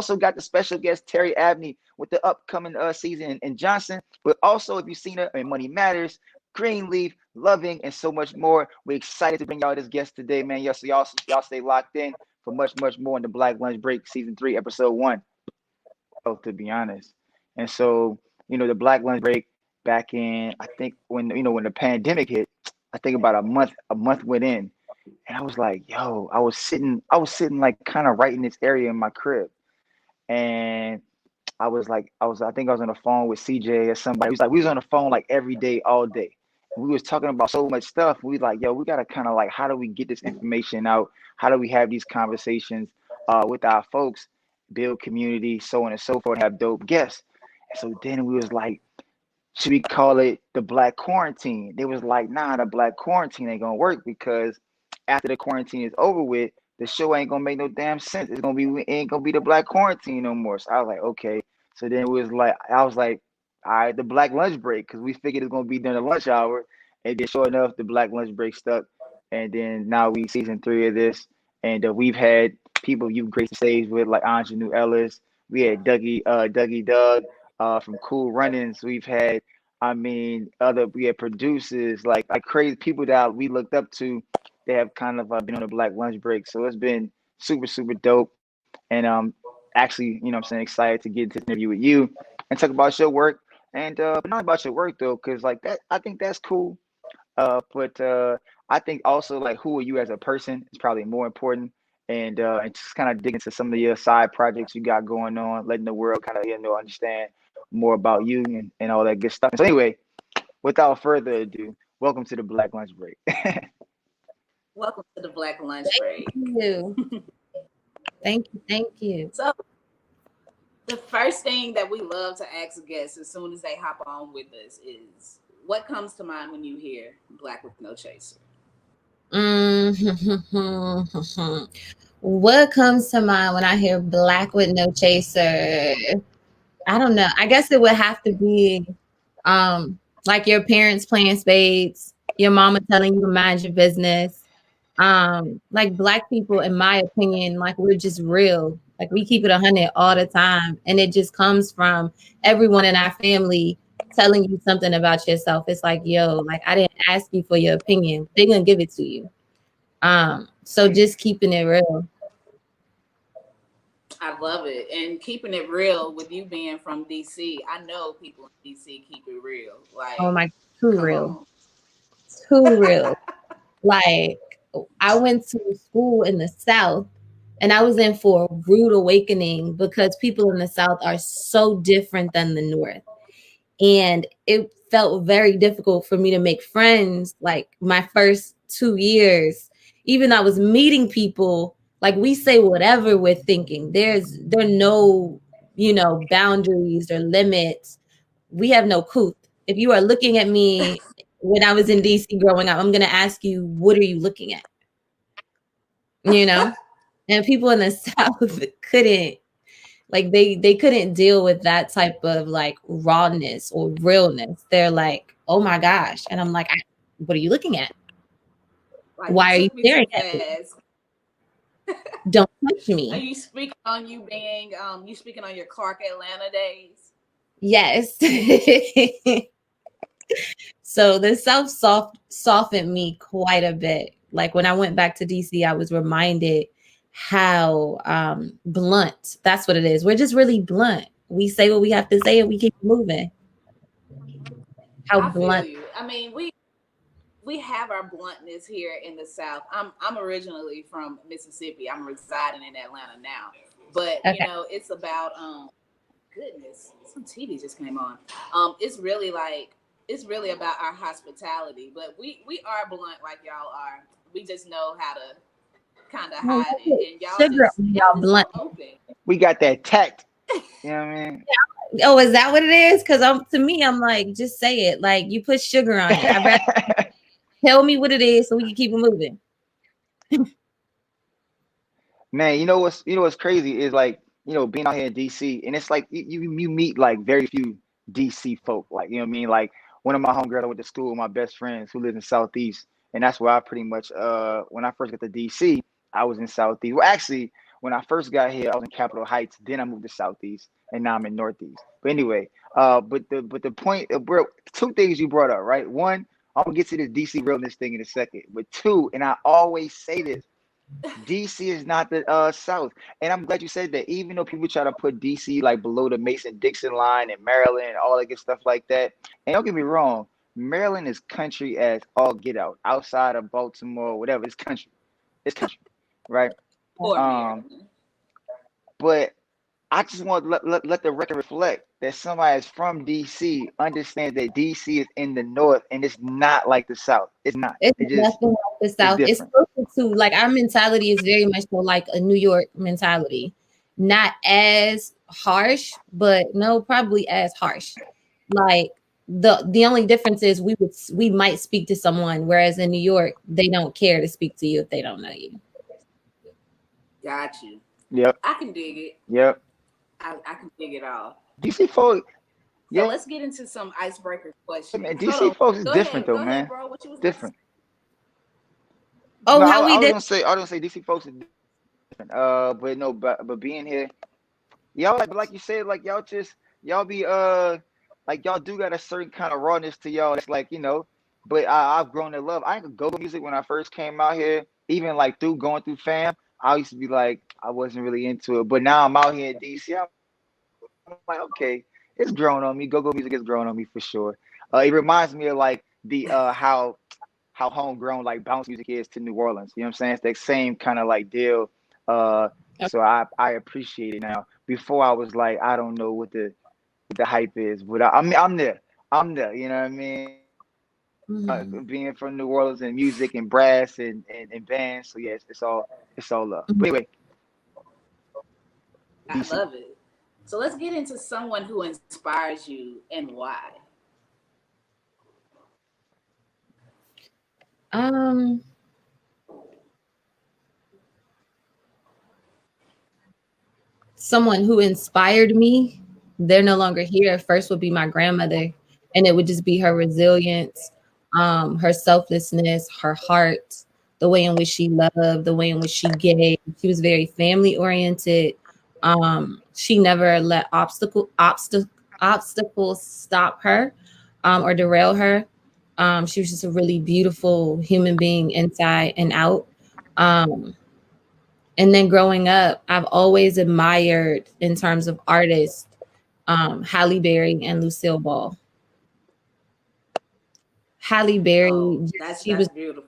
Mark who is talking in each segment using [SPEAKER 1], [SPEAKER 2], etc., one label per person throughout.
[SPEAKER 1] also got the special guest Terri Abney with the upcoming season in Johnson. But also, if you've seen her in Money Matters, Greenleaf, Loving, and so much more, we're excited to bring y'all this guest today, man. Y'all stay locked in for much more in the Black Lunch Break season 3, episode 1. Oh, to be honest, and so the Black Lunch Break back in, I think when the pandemic hit, I think about a month went in, and I was like, yo, I was sitting like kind of right in this area in my crib, and I think I was on the phone with CJ or somebody. He was like, we was on the phone like every day, all day. And we was talking about so much stuff. We like, yo, we gotta kind of like, how do we get this information out? How do we have these conversations with our folks, build community, so on and so forth, have dope guests. And so then we was like, should we call it the Black Quarantine? They was like, nah, the Black Quarantine ain't gonna work because after the quarantine is over with, the show ain't gonna make no damn sense. It ain't gonna be the Black Quarantine no more. So I was like, okay. So then I was like, all right, the Black Lunch Break, because we figured it's gonna be during the lunch hour, and then sure enough, the Black Lunch Break stuck, and then now we season 3 of this, and we've had people you've graced the stage with like Anjanou Ellis. We had Dougie Doug from Cool Runnings. We've had, we had producers like crazy people that we looked up to. They have kind of been on a Black Lunch Break, so it's been super dope. And actually, I'm saying, excited to get into this interview with you and talk about your work, and but not about your work though, because like that, I think that's cool. But I think also like who are you as a person is probably more important, and just kind of dig into some of your side projects you got going on, letting the world kind of understand more about you and all that good stuff. So anyway, without further ado, welcome to the Black Lunch Break.
[SPEAKER 2] Welcome to the Black Lunch Break.
[SPEAKER 3] Thank you. Thank you.
[SPEAKER 2] So, the first thing that we love to ask guests as soon as they hop on with us is, what comes to mind when you hear Black with No Chaser?
[SPEAKER 3] What comes to mind when I hear Black with No Chaser? I don't know. I guess it would have to be like your parents playing spades, your mama telling you to mind your business. Like Black people, in my opinion, like we're just real. Like we keep it 100 all the time. And it just comes from everyone in our family telling you something about yourself. It's like, yo, like I didn't ask you for your opinion. They're gonna give it to you. So just keeping it real.
[SPEAKER 2] I love it. And keeping it real with you being from DC. I know people in DC keep it real. Like,
[SPEAKER 3] Oh my, too
[SPEAKER 2] come
[SPEAKER 3] real.
[SPEAKER 2] on.
[SPEAKER 3] Too real. Like I went to school in the South and I was in for a rude awakening because people in the South are so different than the North. And it felt very difficult for me to make friends like my first 2 years. Even though I was meeting people, like we say whatever we're thinking. There are no, boundaries or limits. We have no couth. If you are looking at me when I was in DC growing up, I'm gonna ask you, what are you looking at? And people in the South couldn't, like they couldn't deal with that type of like rawness or realness. They're like, oh my gosh. And I'm like, what are you looking at?
[SPEAKER 2] Like,
[SPEAKER 3] why are you staring at me? Don't touch me.
[SPEAKER 2] Are you speaking on you speaking on your Clark Atlanta days?
[SPEAKER 3] Yes. So the South softened me quite a bit. Like when I went back to DC, I was reminded how blunt, that's what it is. We're just really blunt. We say what we have to say and we keep moving. How blunt.
[SPEAKER 2] Feel you. I mean, we have our bluntness here in the South. I'm originally from Mississippi. I'm residing in Atlanta now. But
[SPEAKER 3] Okay.
[SPEAKER 2] It's about goodness, some TV just came on. It's really about our hospitality. But we are blunt like y'all are. We just know how to kind of hide it. And y'all
[SPEAKER 3] blunt.
[SPEAKER 2] So open.
[SPEAKER 1] We got that tact. You know what I mean?
[SPEAKER 3] Oh, is that what it is? Because to me, I'm like, just say it. Like you put sugar on it. I'd rather tell me what it is so we can keep it moving.
[SPEAKER 1] Man, what's crazy is like, being out here in DC, and it's like you meet like very few DC folk. Like, you know what I mean? Like one of my homegirls I went to school with, my best friends who lives in Southeast, and that's where I pretty much when I first got to DC, I was in Southeast. Well, actually, When I first got here, I was in Capitol Heights. Then I moved to Southeast, and now I'm in Northeast. But anyway, but the point, bro, two things you brought up, right? One, I'm gonna get to this DC realness thing in a second. But two, and I always say this, DC is not the South, and I'm glad you said that. Even though people try to put DC like below the Mason-Dixon line and Maryland and all that good stuff like that, and don't get me wrong, Maryland is country as all get out. Outside of Baltimore, whatever, it's country, right?
[SPEAKER 2] Or
[SPEAKER 1] Um,
[SPEAKER 2] Maryland.
[SPEAKER 1] but I just want to let the record reflect that somebody that's from DC understands that DC is in the north and it's not like the South. It's not.
[SPEAKER 3] It's
[SPEAKER 1] It just
[SPEAKER 3] nothing like the
[SPEAKER 1] it's
[SPEAKER 3] South. It's
[SPEAKER 1] different.
[SPEAKER 3] closer to like our mentality is very much so like a New York mentality. Not as harsh, but no, probably as harsh. Like the only difference is we might speak to someone, whereas in New York, they don't care to speak to you if they don't know you.
[SPEAKER 2] Got you.
[SPEAKER 1] Yep.
[SPEAKER 2] I can dig it.
[SPEAKER 1] Yep.
[SPEAKER 2] I can dig it all.
[SPEAKER 1] DC folks,
[SPEAKER 2] So
[SPEAKER 1] yeah,
[SPEAKER 2] let's get into some icebreaker questions.
[SPEAKER 1] man.
[SPEAKER 2] Hold
[SPEAKER 1] DC
[SPEAKER 2] on.
[SPEAKER 1] folks is
[SPEAKER 2] Go
[SPEAKER 1] different
[SPEAKER 2] ahead.
[SPEAKER 1] though,
[SPEAKER 2] Go ahead,
[SPEAKER 1] man.
[SPEAKER 2] bro. What you was
[SPEAKER 1] Different.
[SPEAKER 3] Oh,
[SPEAKER 1] No,
[SPEAKER 3] how
[SPEAKER 1] I
[SPEAKER 3] we
[SPEAKER 1] was
[SPEAKER 3] did?
[SPEAKER 1] gonna say DC folks are different. But no, but being here, y'all like you said, like y'all be like y'all do got a certain kind of rawness to y'all. That's like but I've grown to love. I ain't go music when I first came out here. Even like going through fam, I used to be like I wasn't really into it. But now I'm out here in DC. I'm like okay, it's grown on me. Go music has grown on me for sure. It reminds me of like the how homegrown like bounce music is to New Orleans. You know what I'm saying? It's that same kind of like deal. So I appreciate it now. Before I was like, I don't know what the hype is, but I'm there. I'm there. You know what I mean?
[SPEAKER 3] Mhm.
[SPEAKER 1] Being from New Orleans and music and brass and bands. So yes, it's all love. But anyway,
[SPEAKER 2] I
[SPEAKER 1] DC.
[SPEAKER 2] love it. So let's get into someone who inspires you and why.
[SPEAKER 3] Um, Someone who inspired me, they're no longer here. First would be my grandmother, and it would just be her resilience, her selflessness, her heart, the way in which she loved, the way in which she gave. She was very family oriented. She never let obstacles stop her or derail her. She was just a really beautiful human being inside and out. Um, and then growing up, I've always admired in terms of artists, Halle Berry and Lucille Ball. Halle Berry,
[SPEAKER 2] Oh, that's
[SPEAKER 3] she was,
[SPEAKER 2] beautiful.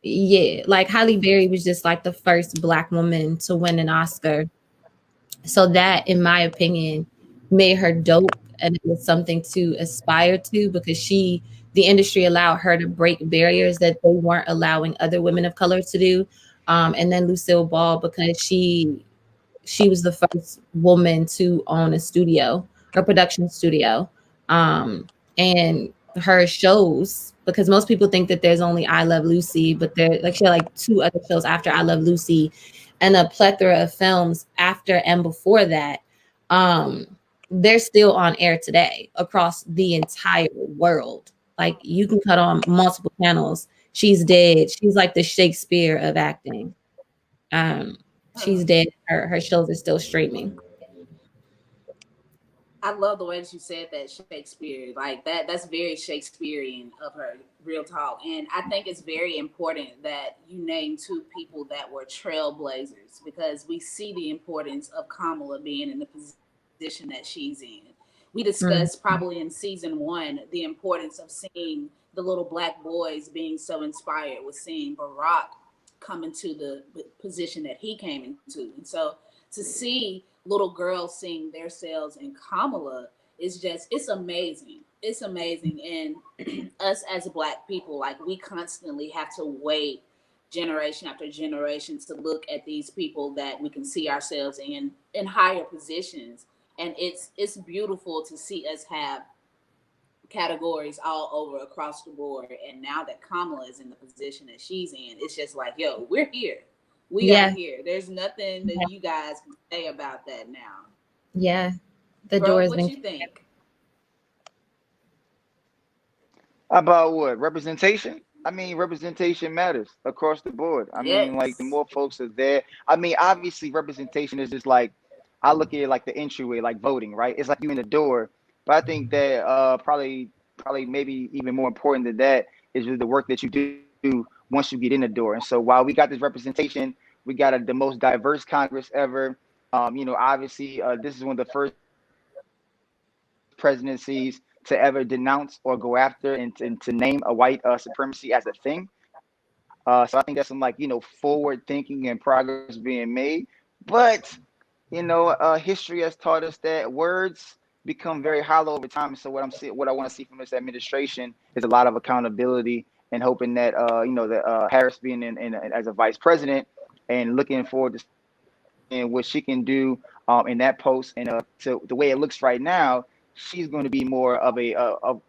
[SPEAKER 3] yeah, like Halle Berry was just like the first Black woman to win an Oscar. So that, in my opinion, made her dope, and it was something to aspire to because the industry allowed her to break barriers that they weren't allowing other women of color to do. And then Lucille Ball because she was the first woman to own a studio, her production studio. And her shows, because most people think that there's only I Love Lucy, but there like she had like two other shows after I Love Lucy and a plethora of films after and before that. Um, they're still on air today across the entire world. Like you can cut on multiple channels. She's dead. She's like the Shakespeare of acting. Um, she's dead. Her shows are still streaming.
[SPEAKER 2] I love the way that you said that Shakespeare, like that's very Shakespearean of her, real talk. And I think it's very important that you name two people that were trailblazers because we see the importance of Kamala being in the position that she's in. We
[SPEAKER 3] Mm.
[SPEAKER 2] discussed probably in season one the importance of seeing the little Black boys being so inspired with seeing Barack come into the position that he came into. And so to see little girls seeing themselves in Kamala is just, it's amazing. It's amazing. And us as Black people, like we constantly have to wait generation after generation to look at these people that we can see ourselves in higher positions. And it's beautiful to see us have categories all over across the board. And now that Kamala is in the position that she's in, it's just like, yo, we're here. We are
[SPEAKER 3] Yeah,
[SPEAKER 2] here. There's nothing that you guys can say about that now.
[SPEAKER 3] yeah. The door
[SPEAKER 2] Bro,
[SPEAKER 3] has
[SPEAKER 2] what
[SPEAKER 3] been.
[SPEAKER 2] you think?
[SPEAKER 1] About what representation? I mean, representation matters across the board. I mean, like the
[SPEAKER 2] Yes.
[SPEAKER 1] more folks are there. I mean, obviously, representation is just like I look at it like the entryway, like voting, right? It's like you in the door. But I think that probably maybe even more important than that is just the work that you do once you get in the door. And so while we got this representation, we got the most diverse Congress ever. Obviously, this is one of the first presidencies to ever denounce or go after and to name a white supremacy as a thing. So I think that's some like forward thinking and progress being made. But history has taught us that words become very hollow over time. So what I want to see from this administration is a lot of accountability and hoping that that Harris being as a vice president and looking forward to seeing what she can do in that post. And to the way it looks right now, she's going to be more of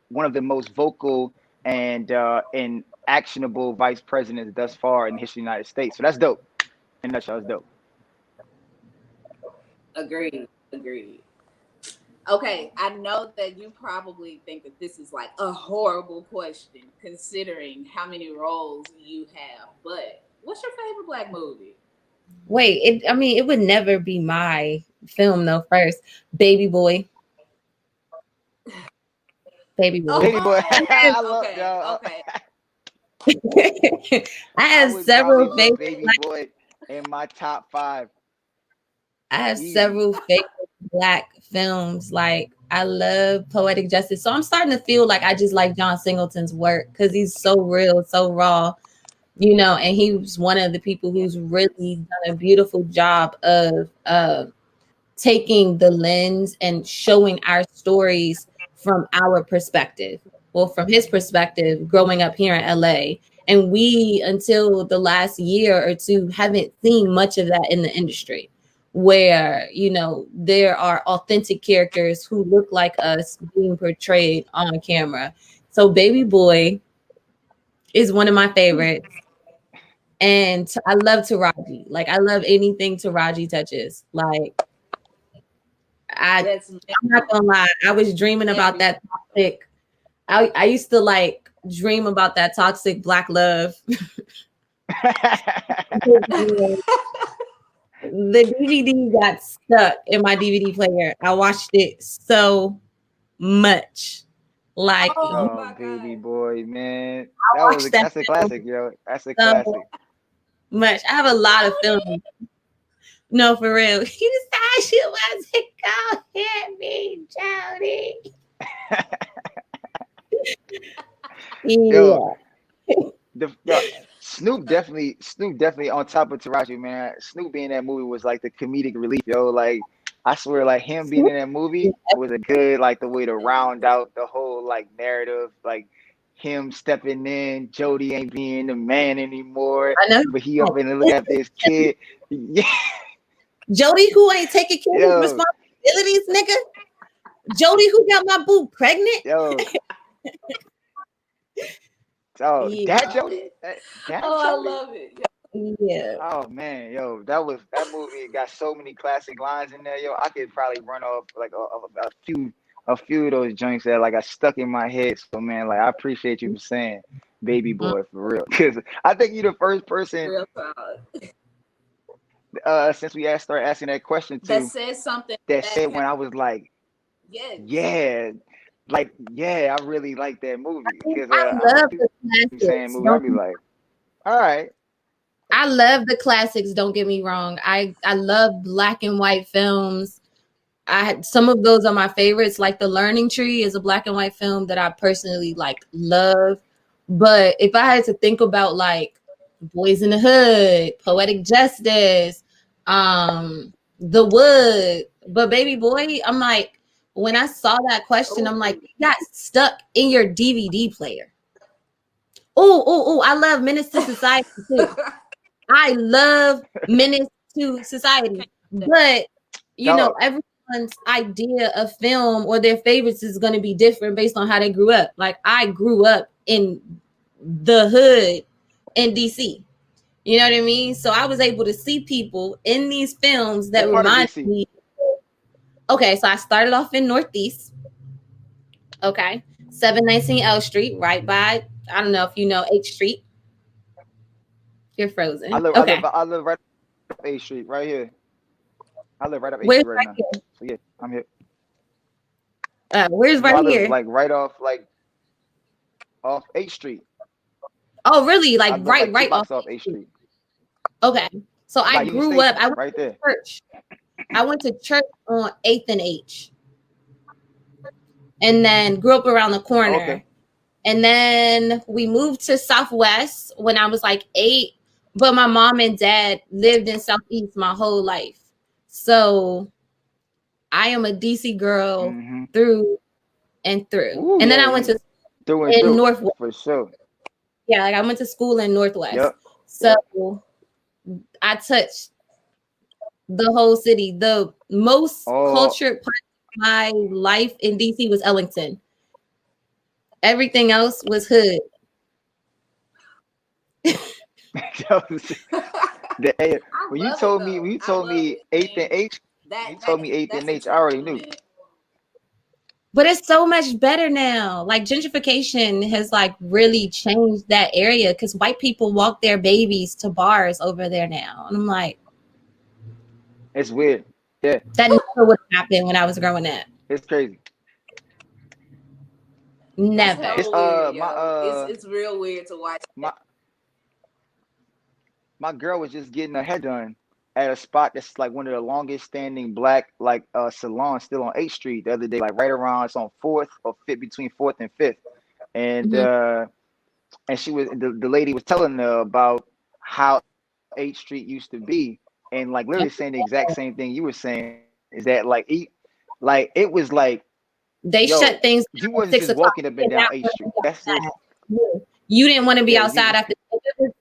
[SPEAKER 1] one of the most vocal and actionable vice presidents thus far in the history of the United States. So that's dope. In a nutshell, it's dope.
[SPEAKER 2] Agreed. Agreed. Okay, I know that you probably think that this is like a horrible question considering how many roles you have, but what's your favorite black movie?
[SPEAKER 3] Wait, it would never be my film though. First, Baby Boy. Baby Boy.
[SPEAKER 1] Baby boy,
[SPEAKER 2] Oh,
[SPEAKER 1] I love
[SPEAKER 2] okay,
[SPEAKER 1] y'all.
[SPEAKER 2] okay.
[SPEAKER 3] I
[SPEAKER 1] I
[SPEAKER 3] have
[SPEAKER 1] would probably
[SPEAKER 3] several
[SPEAKER 1] put
[SPEAKER 3] favorite.
[SPEAKER 1] Baby Boy in my top five.
[SPEAKER 3] I have
[SPEAKER 1] Easy.
[SPEAKER 3] several favorite black films. Like I love Poetic Justice, so I'm starting to feel like I just like John Singleton's work because he's so real, so raw. And he was one of the people who's really done a beautiful job of taking the lens and showing our stories from our perspective. Well, from his perspective, growing up here in LA. And we, until the last year or two, haven't seen much of that in the industry where, there are authentic characters who look like us being portrayed on camera. So Baby Boy is one of my favorites. And I love Taraji. Like I love anything Taraji touches. Like
[SPEAKER 2] That's
[SPEAKER 3] I'm not gonna lie, I was dreaming about that toxic. I used to like dream about that toxic black love. The DVD got stuck in my DVD player. I watched it so much. Like
[SPEAKER 2] Oh
[SPEAKER 1] Oh,
[SPEAKER 2] my
[SPEAKER 1] Baby
[SPEAKER 2] god.
[SPEAKER 1] Boy, man,
[SPEAKER 3] watched that
[SPEAKER 1] that's a
[SPEAKER 3] film
[SPEAKER 1] classic, yo. That's a
[SPEAKER 3] so
[SPEAKER 1] classic.
[SPEAKER 3] much. I have a lot of
[SPEAKER 2] Jody.
[SPEAKER 3] films. No, for real. You said she wasn't gonna hit me, Jody.
[SPEAKER 1] Yo,
[SPEAKER 3] Yeah.
[SPEAKER 1] yo, Snoop definitely on top of Taraji, man. Snoop being in that movie was like the comedic relief, yo. Like I swear, like him being in that movie was a good like the way to round out the whole like narrative, like him stepping in, Jody ain't being the man anymore,
[SPEAKER 3] I know.
[SPEAKER 1] but he up in and looking after his kid. Yeah,
[SPEAKER 3] Jody, who ain't taking care of
[SPEAKER 1] yo,
[SPEAKER 3] responsibilities, nigga. Jody, who got my boo pregnant.
[SPEAKER 1] yo. Oh,
[SPEAKER 3] Yeah.
[SPEAKER 1] that
[SPEAKER 2] Love
[SPEAKER 1] Jody?
[SPEAKER 2] it.
[SPEAKER 1] That
[SPEAKER 2] Oh, I
[SPEAKER 1] Jody?
[SPEAKER 2] love it.
[SPEAKER 3] Yeah.
[SPEAKER 1] Oh man, yo, that movie got so many classic lines in there, yo. I could probably run off like a few of those joints that like I stuck in my head. So man, like I appreciate you for saying Baby
[SPEAKER 3] Mhm.
[SPEAKER 1] Boy for real, because I think you're the first person
[SPEAKER 2] Real solid.
[SPEAKER 1] since we started asking that question
[SPEAKER 2] That
[SPEAKER 1] to
[SPEAKER 2] says something
[SPEAKER 1] that
[SPEAKER 2] that
[SPEAKER 1] said when I was like,
[SPEAKER 2] yes.
[SPEAKER 1] yeah, like yeah, I really like that movie because
[SPEAKER 3] I
[SPEAKER 1] when
[SPEAKER 3] love
[SPEAKER 1] people
[SPEAKER 3] the
[SPEAKER 1] be saying movie,
[SPEAKER 3] classics.
[SPEAKER 1] I'll be like, all right,
[SPEAKER 3] I love the classics. Don't get me wrong. I love black and white films. Some of those are my favorites. Like The Learning Tree is a black and white film that I personally like love. But if I had to think about like Boys in the Hood, Poetic Justice, The Wood, but Baby Boy, I'm like, when I saw that question, I'm like,
[SPEAKER 2] Oh,
[SPEAKER 3] it got stuck in your DVD player. Oh, I love Menace to Society too. I love Menace to Society, but
[SPEAKER 1] dog.
[SPEAKER 3] everyone's idea of film or their favorites is going to be different based on how they grew up. Like I grew up in the hood in DC. You know what I mean? So I was able to see people in these films that
[SPEAKER 1] What part of
[SPEAKER 3] remind
[SPEAKER 1] DC?
[SPEAKER 3] me. Okay, so I started off in Northeast. Okay, 719 L Street, right by I don't know if you know 8th Street. You're
[SPEAKER 1] I
[SPEAKER 3] frozen.
[SPEAKER 1] live, I live,
[SPEAKER 3] Okay.
[SPEAKER 1] I live right up 8th Street, right here. I live right up 8th
[SPEAKER 3] Where's
[SPEAKER 1] Street right
[SPEAKER 3] right
[SPEAKER 1] now.
[SPEAKER 3] here?
[SPEAKER 1] So yeah, I'm here.
[SPEAKER 3] Where's
[SPEAKER 1] No,
[SPEAKER 3] right
[SPEAKER 1] I live
[SPEAKER 3] here?
[SPEAKER 1] like right off, like off 8th Street.
[SPEAKER 3] Oh, really? Like
[SPEAKER 1] I live like two
[SPEAKER 3] right off
[SPEAKER 1] blocks off
[SPEAKER 3] 8th
[SPEAKER 1] 8th
[SPEAKER 3] Street.
[SPEAKER 1] Street,
[SPEAKER 3] Okay. So I
[SPEAKER 1] by Union
[SPEAKER 3] grew up.
[SPEAKER 1] Station,
[SPEAKER 3] I went
[SPEAKER 1] right
[SPEAKER 3] to
[SPEAKER 1] there.
[SPEAKER 3] church. I went to church on 8th and H, and then grew up around the
[SPEAKER 1] Okay.
[SPEAKER 3] corner. And then we moved to Southwest when I was like 8. But my mom and dad lived in Southeast my whole life. So I am a DC girl
[SPEAKER 1] Mm-hmm.
[SPEAKER 3] through and through.
[SPEAKER 1] Ooh,
[SPEAKER 3] And then
[SPEAKER 1] yeah,
[SPEAKER 3] I went
[SPEAKER 1] you
[SPEAKER 3] to
[SPEAKER 1] through and
[SPEAKER 3] in
[SPEAKER 1] through
[SPEAKER 3] Northwest.
[SPEAKER 1] for sure.
[SPEAKER 3] Yeah, like I went to school in Northwest.
[SPEAKER 1] Yep.
[SPEAKER 3] So
[SPEAKER 1] Yep.
[SPEAKER 3] I touched the whole city. The most
[SPEAKER 1] Oh,
[SPEAKER 3] cultured part of my life in DC was Ellington. Everything else was hood.
[SPEAKER 1] that was the
[SPEAKER 2] I
[SPEAKER 1] when you
[SPEAKER 2] love it
[SPEAKER 1] told me
[SPEAKER 2] though.
[SPEAKER 1] when you
[SPEAKER 2] I
[SPEAKER 1] told
[SPEAKER 2] love
[SPEAKER 1] me
[SPEAKER 2] it. I
[SPEAKER 1] 8th and
[SPEAKER 2] mean,
[SPEAKER 1] H,
[SPEAKER 2] that
[SPEAKER 1] you
[SPEAKER 2] that
[SPEAKER 1] told me 8th
[SPEAKER 2] that's
[SPEAKER 1] and
[SPEAKER 2] a
[SPEAKER 1] H, I already knew.
[SPEAKER 2] compliment.
[SPEAKER 3] But it's so much better now. Like gentrification has like really changed that area because white people walk their babies to bars over there now. And I'm like,
[SPEAKER 1] It's weird. Yeah,
[SPEAKER 3] that never would have happened when I was growing up.
[SPEAKER 1] it's crazy.
[SPEAKER 2] That's
[SPEAKER 3] Never.
[SPEAKER 1] It's
[SPEAKER 2] hella weird,
[SPEAKER 1] my
[SPEAKER 2] yo. It's real weird to watch
[SPEAKER 1] my my girl was just getting her hair done at a spot that's like one of the longest standing black like salons still on 8th Street the other day, like right around it's on 4th or 5th, between 4th and 5th. And
[SPEAKER 3] Mhm.
[SPEAKER 1] she was the lady was telling her about how 8th Street used to be, and like literally saying the exact same thing you were saying, is that like it was like,
[SPEAKER 3] They
[SPEAKER 1] yo,
[SPEAKER 3] shut things
[SPEAKER 1] you
[SPEAKER 3] down at
[SPEAKER 1] wasn't just
[SPEAKER 3] 6 o'clock.
[SPEAKER 1] walking up
[SPEAKER 3] You
[SPEAKER 1] and
[SPEAKER 3] did
[SPEAKER 1] down
[SPEAKER 3] not
[SPEAKER 1] 8th
[SPEAKER 3] want to
[SPEAKER 1] Street.
[SPEAKER 3] be
[SPEAKER 1] That's just
[SPEAKER 3] outside. You didn't want to be
[SPEAKER 1] yeah,
[SPEAKER 3] outside
[SPEAKER 1] you
[SPEAKER 3] after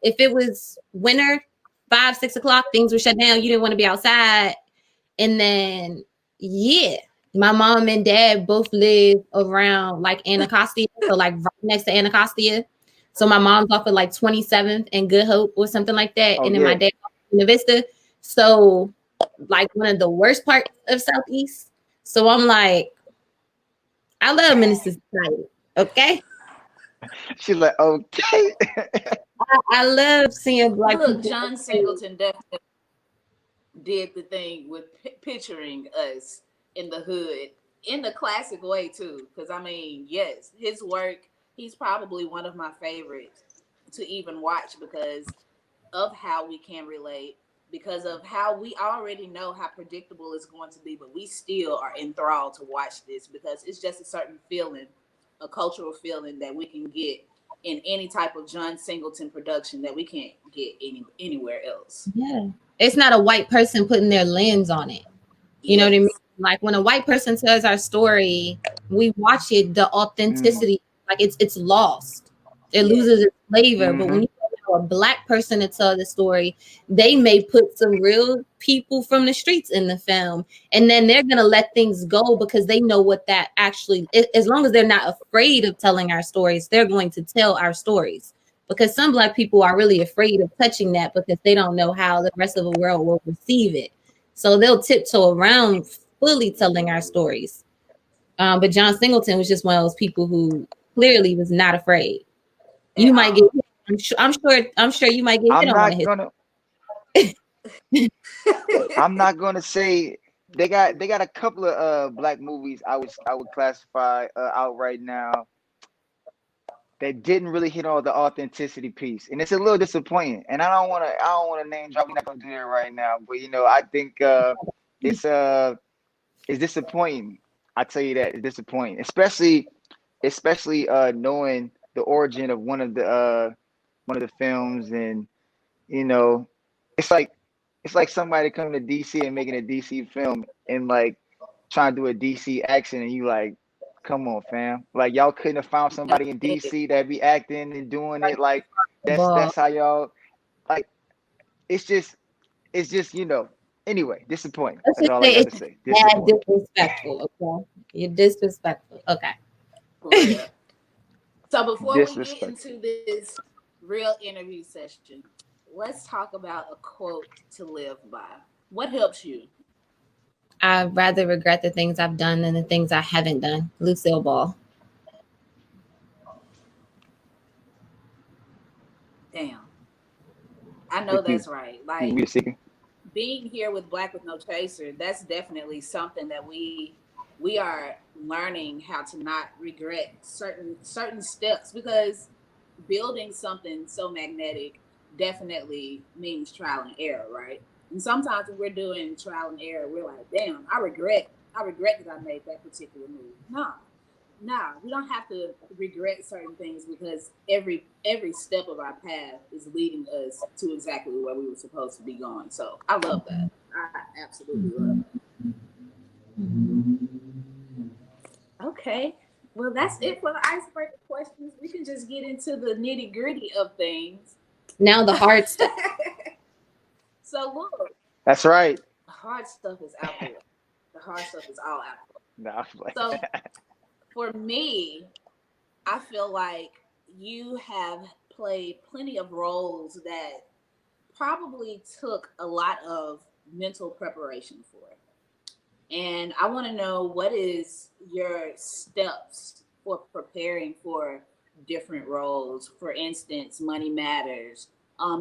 [SPEAKER 3] if it was winter, 5, 6 o'clock, things were shut down. You didn't want to be outside. And then yeah, my mom and dad both live around like Anacostia, so like right next to Anacostia. So my mom's off at like 27th and Good Hope or something like that,
[SPEAKER 1] oh
[SPEAKER 3] and then my
[SPEAKER 1] yeah.
[SPEAKER 3] dad in the Vista. So like one of the worst parts of Southeast. So I'm like, I love Minister Society. Okay,
[SPEAKER 1] She's like, okay.
[SPEAKER 3] I love seeing black
[SPEAKER 2] Look,
[SPEAKER 3] people.
[SPEAKER 2] John Singleton definitely did the thing with picturing us in the hood in the classic way too. Because I mean, yes, his work. He's probably one of my favorites to even watch because of how we can relate, because of how we already know how predictable it's going to be, but we still are enthralled to watch this because it's just a certain feeling, a cultural feeling that we can get in any type of John Singleton production that we can't get anywhere else.
[SPEAKER 3] Yeah, it's not a white person putting their lens on it. You know what I mean?
[SPEAKER 2] Yes.
[SPEAKER 3] Like when a white person tells our story, we watch it, the
[SPEAKER 1] Mm-hmm.
[SPEAKER 3] authenticity, like it's lost. It
[SPEAKER 2] Yes.
[SPEAKER 3] loses its flavor. But when
[SPEAKER 1] Mm-hmm.
[SPEAKER 3] you allow a black person to tell the story, they may put some real people from the streets in the film. And then they're gonna let things go because they know what that actually as long as they're not afraid of telling our stories, they're going to tell our stories. Because some black people are really afraid of touching that because they don't know how the rest of the world will receive it. So they'll tiptoe around fully telling our stories. But John Singleton was just one of those people who clearly was not afraid. You
[SPEAKER 2] At
[SPEAKER 3] might get
[SPEAKER 2] all.
[SPEAKER 3] hit. I'm sure you might get hit
[SPEAKER 1] I'm
[SPEAKER 3] on one of
[SPEAKER 1] not
[SPEAKER 3] his.
[SPEAKER 1] gonna I'm not gonna say they got a couple of black movies I would classify out right now that didn't really hit on the authenticity piece, and it's a little disappointing. And I don't wanna name drop. We're not gonna do that right now, but I think it's it's disappointing. I tell you that it's disappointing, especially knowing the origin of one of the films, and you know, it's like somebody coming to DC and making a DC film and like trying to do a DC accent, and you like, come on, fam. Like y'all couldn't have found somebody in DC that be acting and doing it like
[SPEAKER 3] Ball.
[SPEAKER 1] that's how y'all like. It's just Anyway, disappointing.
[SPEAKER 3] Let's
[SPEAKER 1] That's
[SPEAKER 3] just
[SPEAKER 1] all I
[SPEAKER 3] say
[SPEAKER 1] got to
[SPEAKER 3] it's
[SPEAKER 1] say.
[SPEAKER 3] bad
[SPEAKER 1] Disappointing.
[SPEAKER 3] disrespectful. Okay, you're disrespectful. Okay.
[SPEAKER 2] For real. So before we get
[SPEAKER 1] Disrespectful.
[SPEAKER 2] into this real interview session, let's talk about a quote to live by. What helps you?
[SPEAKER 3] I'd rather regret the things I've done than the things I haven't done. Lucille Ball.
[SPEAKER 2] I know that's right. Like
[SPEAKER 1] we seeking.
[SPEAKER 2] being here with Black with No Chaser, that's definitely something that we are learning how to not regret certain steps, because building something so magnetic definitely means trial and error, right? And sometimes when we're doing trial and error, we're like, damn, I regret that I made that particular move. No, we don't have to regret certain things, because every step of our path is leading us to exactly where we were supposed to be going. So I love that. I absolutely love that. Okay. Well, that's it for the icebreaker questions. We can just get into the nitty gritty of things.
[SPEAKER 3] Now the hard stuff.
[SPEAKER 2] So look.
[SPEAKER 1] That's right.
[SPEAKER 2] The hard stuff is out there. The hard stuff is all out there.
[SPEAKER 1] No,
[SPEAKER 2] so for me, I feel like you have played plenty of roles that probably took a lot of mental preparation for. And I want to know, what is your steps for preparing for different roles? For instance, Money Matters,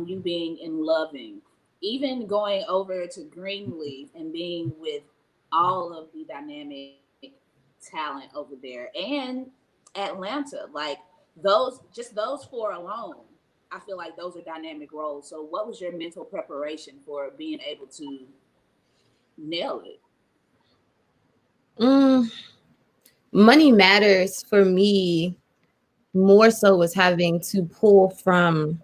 [SPEAKER 2] you being in Loving, even going over to Greenleaf and being with all of the dynamic talent over there, and Atlanta. Like those four alone, I feel like those are dynamic roles. So what was your mental preparation for being able to nail it?
[SPEAKER 3] Money Matters for me more so was having to pull from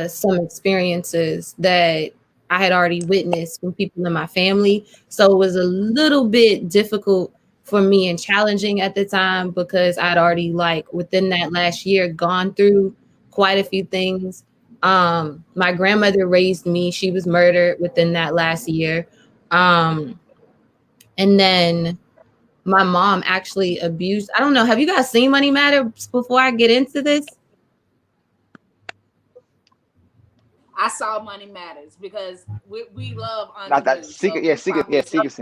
[SPEAKER 3] some experiences that I had already witnessed from people in my family. So it was a little bit difficult for me and challenging at the time, because I'd already, like, within that last year, gone through quite a few things. My grandmother raised me. She was murdered within that last year. And then my mom actually abused. I don't know. Have you guys seen Money Matters before I get into this?
[SPEAKER 2] I saw Money Matters because we love Untitled.
[SPEAKER 1] Not that SIKA, SIKA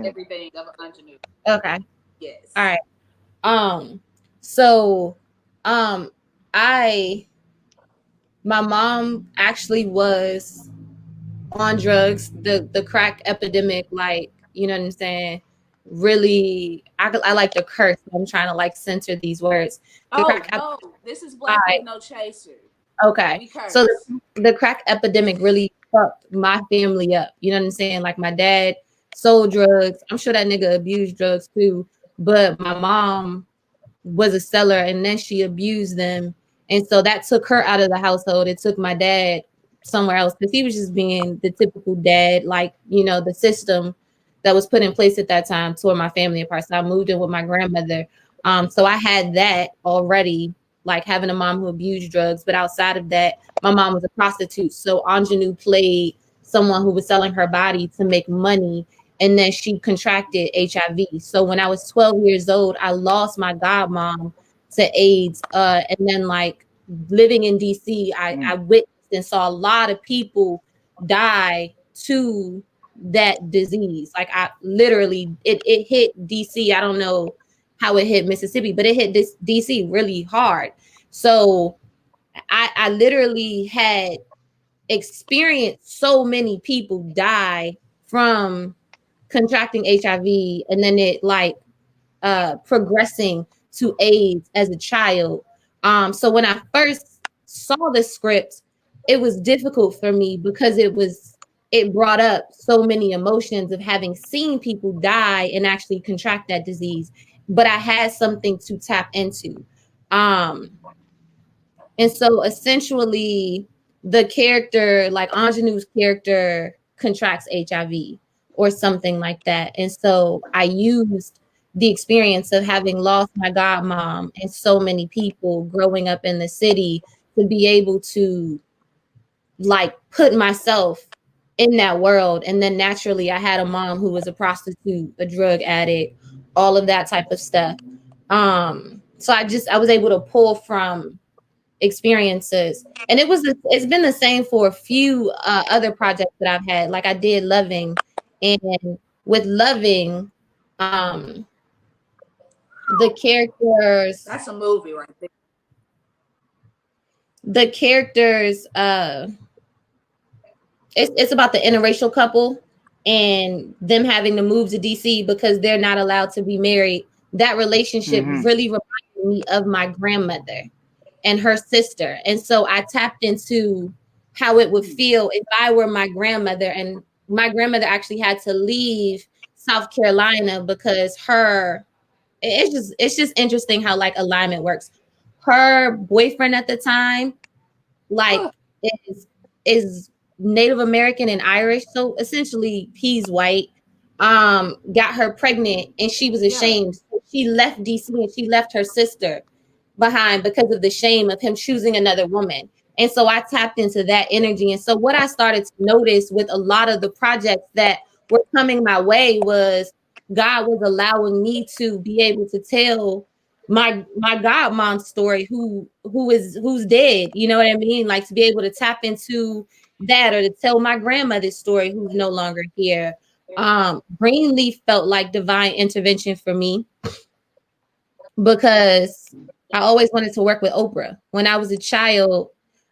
[SPEAKER 2] everything of Untitled.
[SPEAKER 3] Okay.
[SPEAKER 2] Yes.
[SPEAKER 3] All right. So, my mom actually was on drugs, the crack epidemic, like, you know what I'm saying? Really, I like to curse. I'm trying to like censor these words.
[SPEAKER 2] This is Black with No Chaser.
[SPEAKER 3] Okay. So the crack epidemic really fucked my family up. You know what I'm saying? Like, my dad sold drugs. I'm sure that nigga abused drugs too. But my mom was a seller, and then she abused them. And so that took her out of the household. It took my dad somewhere else, because he was just being the typical dad. Like, you know, the system that was put in place at that time tore my family apart. So I moved in with my grandmother. So I had that already, like having a mom who abused drugs. But outside of that, my mom was a prostitute. So Ingenue played someone who was selling her body to make money. And then she contracted HIV. So when I was 12 years old, I lost my godmom to AIDS. And then, like, living in DC, I witnessed and saw a lot of people die to that disease. Like, I literally, it hit DC. I don't know how it hit Mississippi, but it hit this DC really hard. So I literally had experienced so many people die from contracting HIV, and then it like progressing to AIDS as a child. So when I first saw the script, it was difficult for me, because it brought up so many emotions of having seen people die and actually contract that disease. But I had something to tap into. And so essentially, the character, like Ingenue's character, contracts HIV or something like that. And so I used the experience of having lost my godmom and so many people growing up in the city to be able to, like, put myself in that world. And then naturally, I had a mom who was a prostitute, a drug addict, all of that type of stuff. So I was able to pull from experiences, and it's been the same for a few other projects that I've had. Like, I did Loving, and with Loving, the characters,
[SPEAKER 2] That's a movie right there.
[SPEAKER 3] the characters, it's about the interracial couple and them having to move to DC because they're not allowed to be married. That relationship really reminded me of my grandmother and her sister. And so I tapped into how it would feel if I were my grandmother. And my grandmother actually had to leave South Carolina because it's just interesting how like alignment works. Her boyfriend at the time, like, is Native American and Irish. So essentially he's white. Got her pregnant and she was ashamed. So she left DC and she left her sister behind because of the shame of him choosing another woman. And so I tapped into that energy. And so what I started to notice with a lot of the projects that were coming my way was God was allowing me to be able to tell my godmom's story who's dead. You know what I mean? Like to be able to tap into that or to tell my grandmother's story who's no longer here. Greenleaf felt like divine intervention for me because I always wanted to work with Oprah. When I was a child,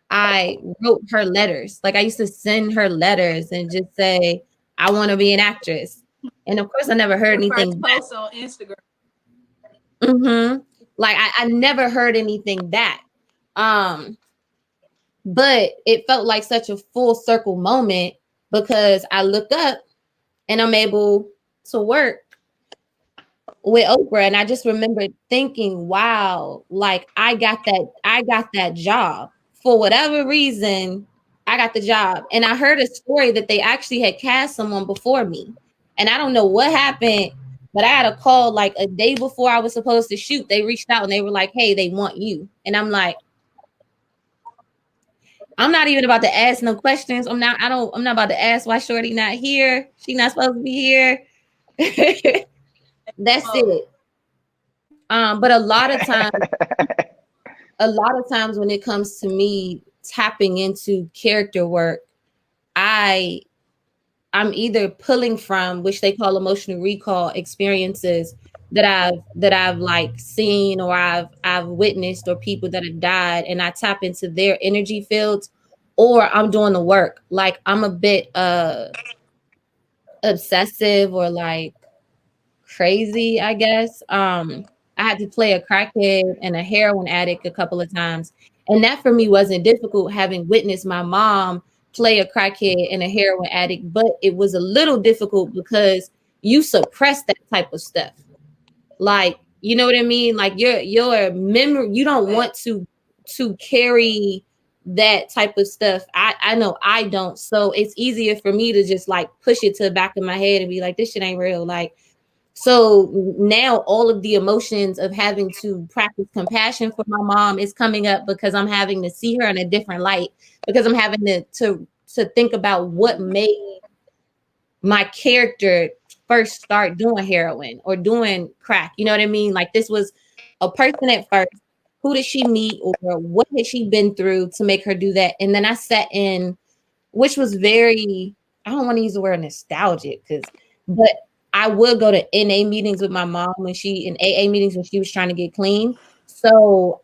[SPEAKER 3] I wrote her letters. Like I used to send her letters and just say, I want to be an actress. And of course, I never heard anything back.
[SPEAKER 2] Post on Instagram.
[SPEAKER 3] Like I never heard anything back. But it felt like such a full circle moment because I look up and I'm able to work with Oprah. And I just remember thinking, wow, like I got that job. For whatever reason, I got the job. And I heard a story that they actually had cast someone before me. And I don't know what happened, but I had a call like a day before I was supposed to shoot. They reached out and they were like, hey, they want you. And I'm like, I'm not even about to ask no questions. I'm not about to ask why Shorty not here. She not supposed to be here. That's it. But a lot of times when it comes to me tapping into character work, I'm either pulling from, which they call emotional recall, experiences that I've like seen or I've witnessed, or people that have died, and I tap into their energy fields, or I'm doing the work. Like I'm a bit obsessive or like crazy, I guess. I had to play a crackhead and a heroin addict a couple of times. And that for me wasn't difficult, having witnessed my mom play a crackhead and a heroin addict, but it was a little difficult because you suppress that type of stuff. Like, you know what I mean? Like your memory, you don't want to carry that type of stuff. I know I don't. So it's easier for me to just like push it to the back of my head and be like, this shit ain't real. Like, so now all of the emotions of having to practice compassion for my mom is coming up because I'm having to see her in a different light, because I'm having to think about what made my character first start doing heroin or doing crack. You know what I mean? Like this was a person at first. Who did she meet or what had she been through to make her do that? And then I sat in, which was very, I don't want to use the word nostalgic but I would go to NA meetings with my mom in AA meetings when she was trying to get clean. So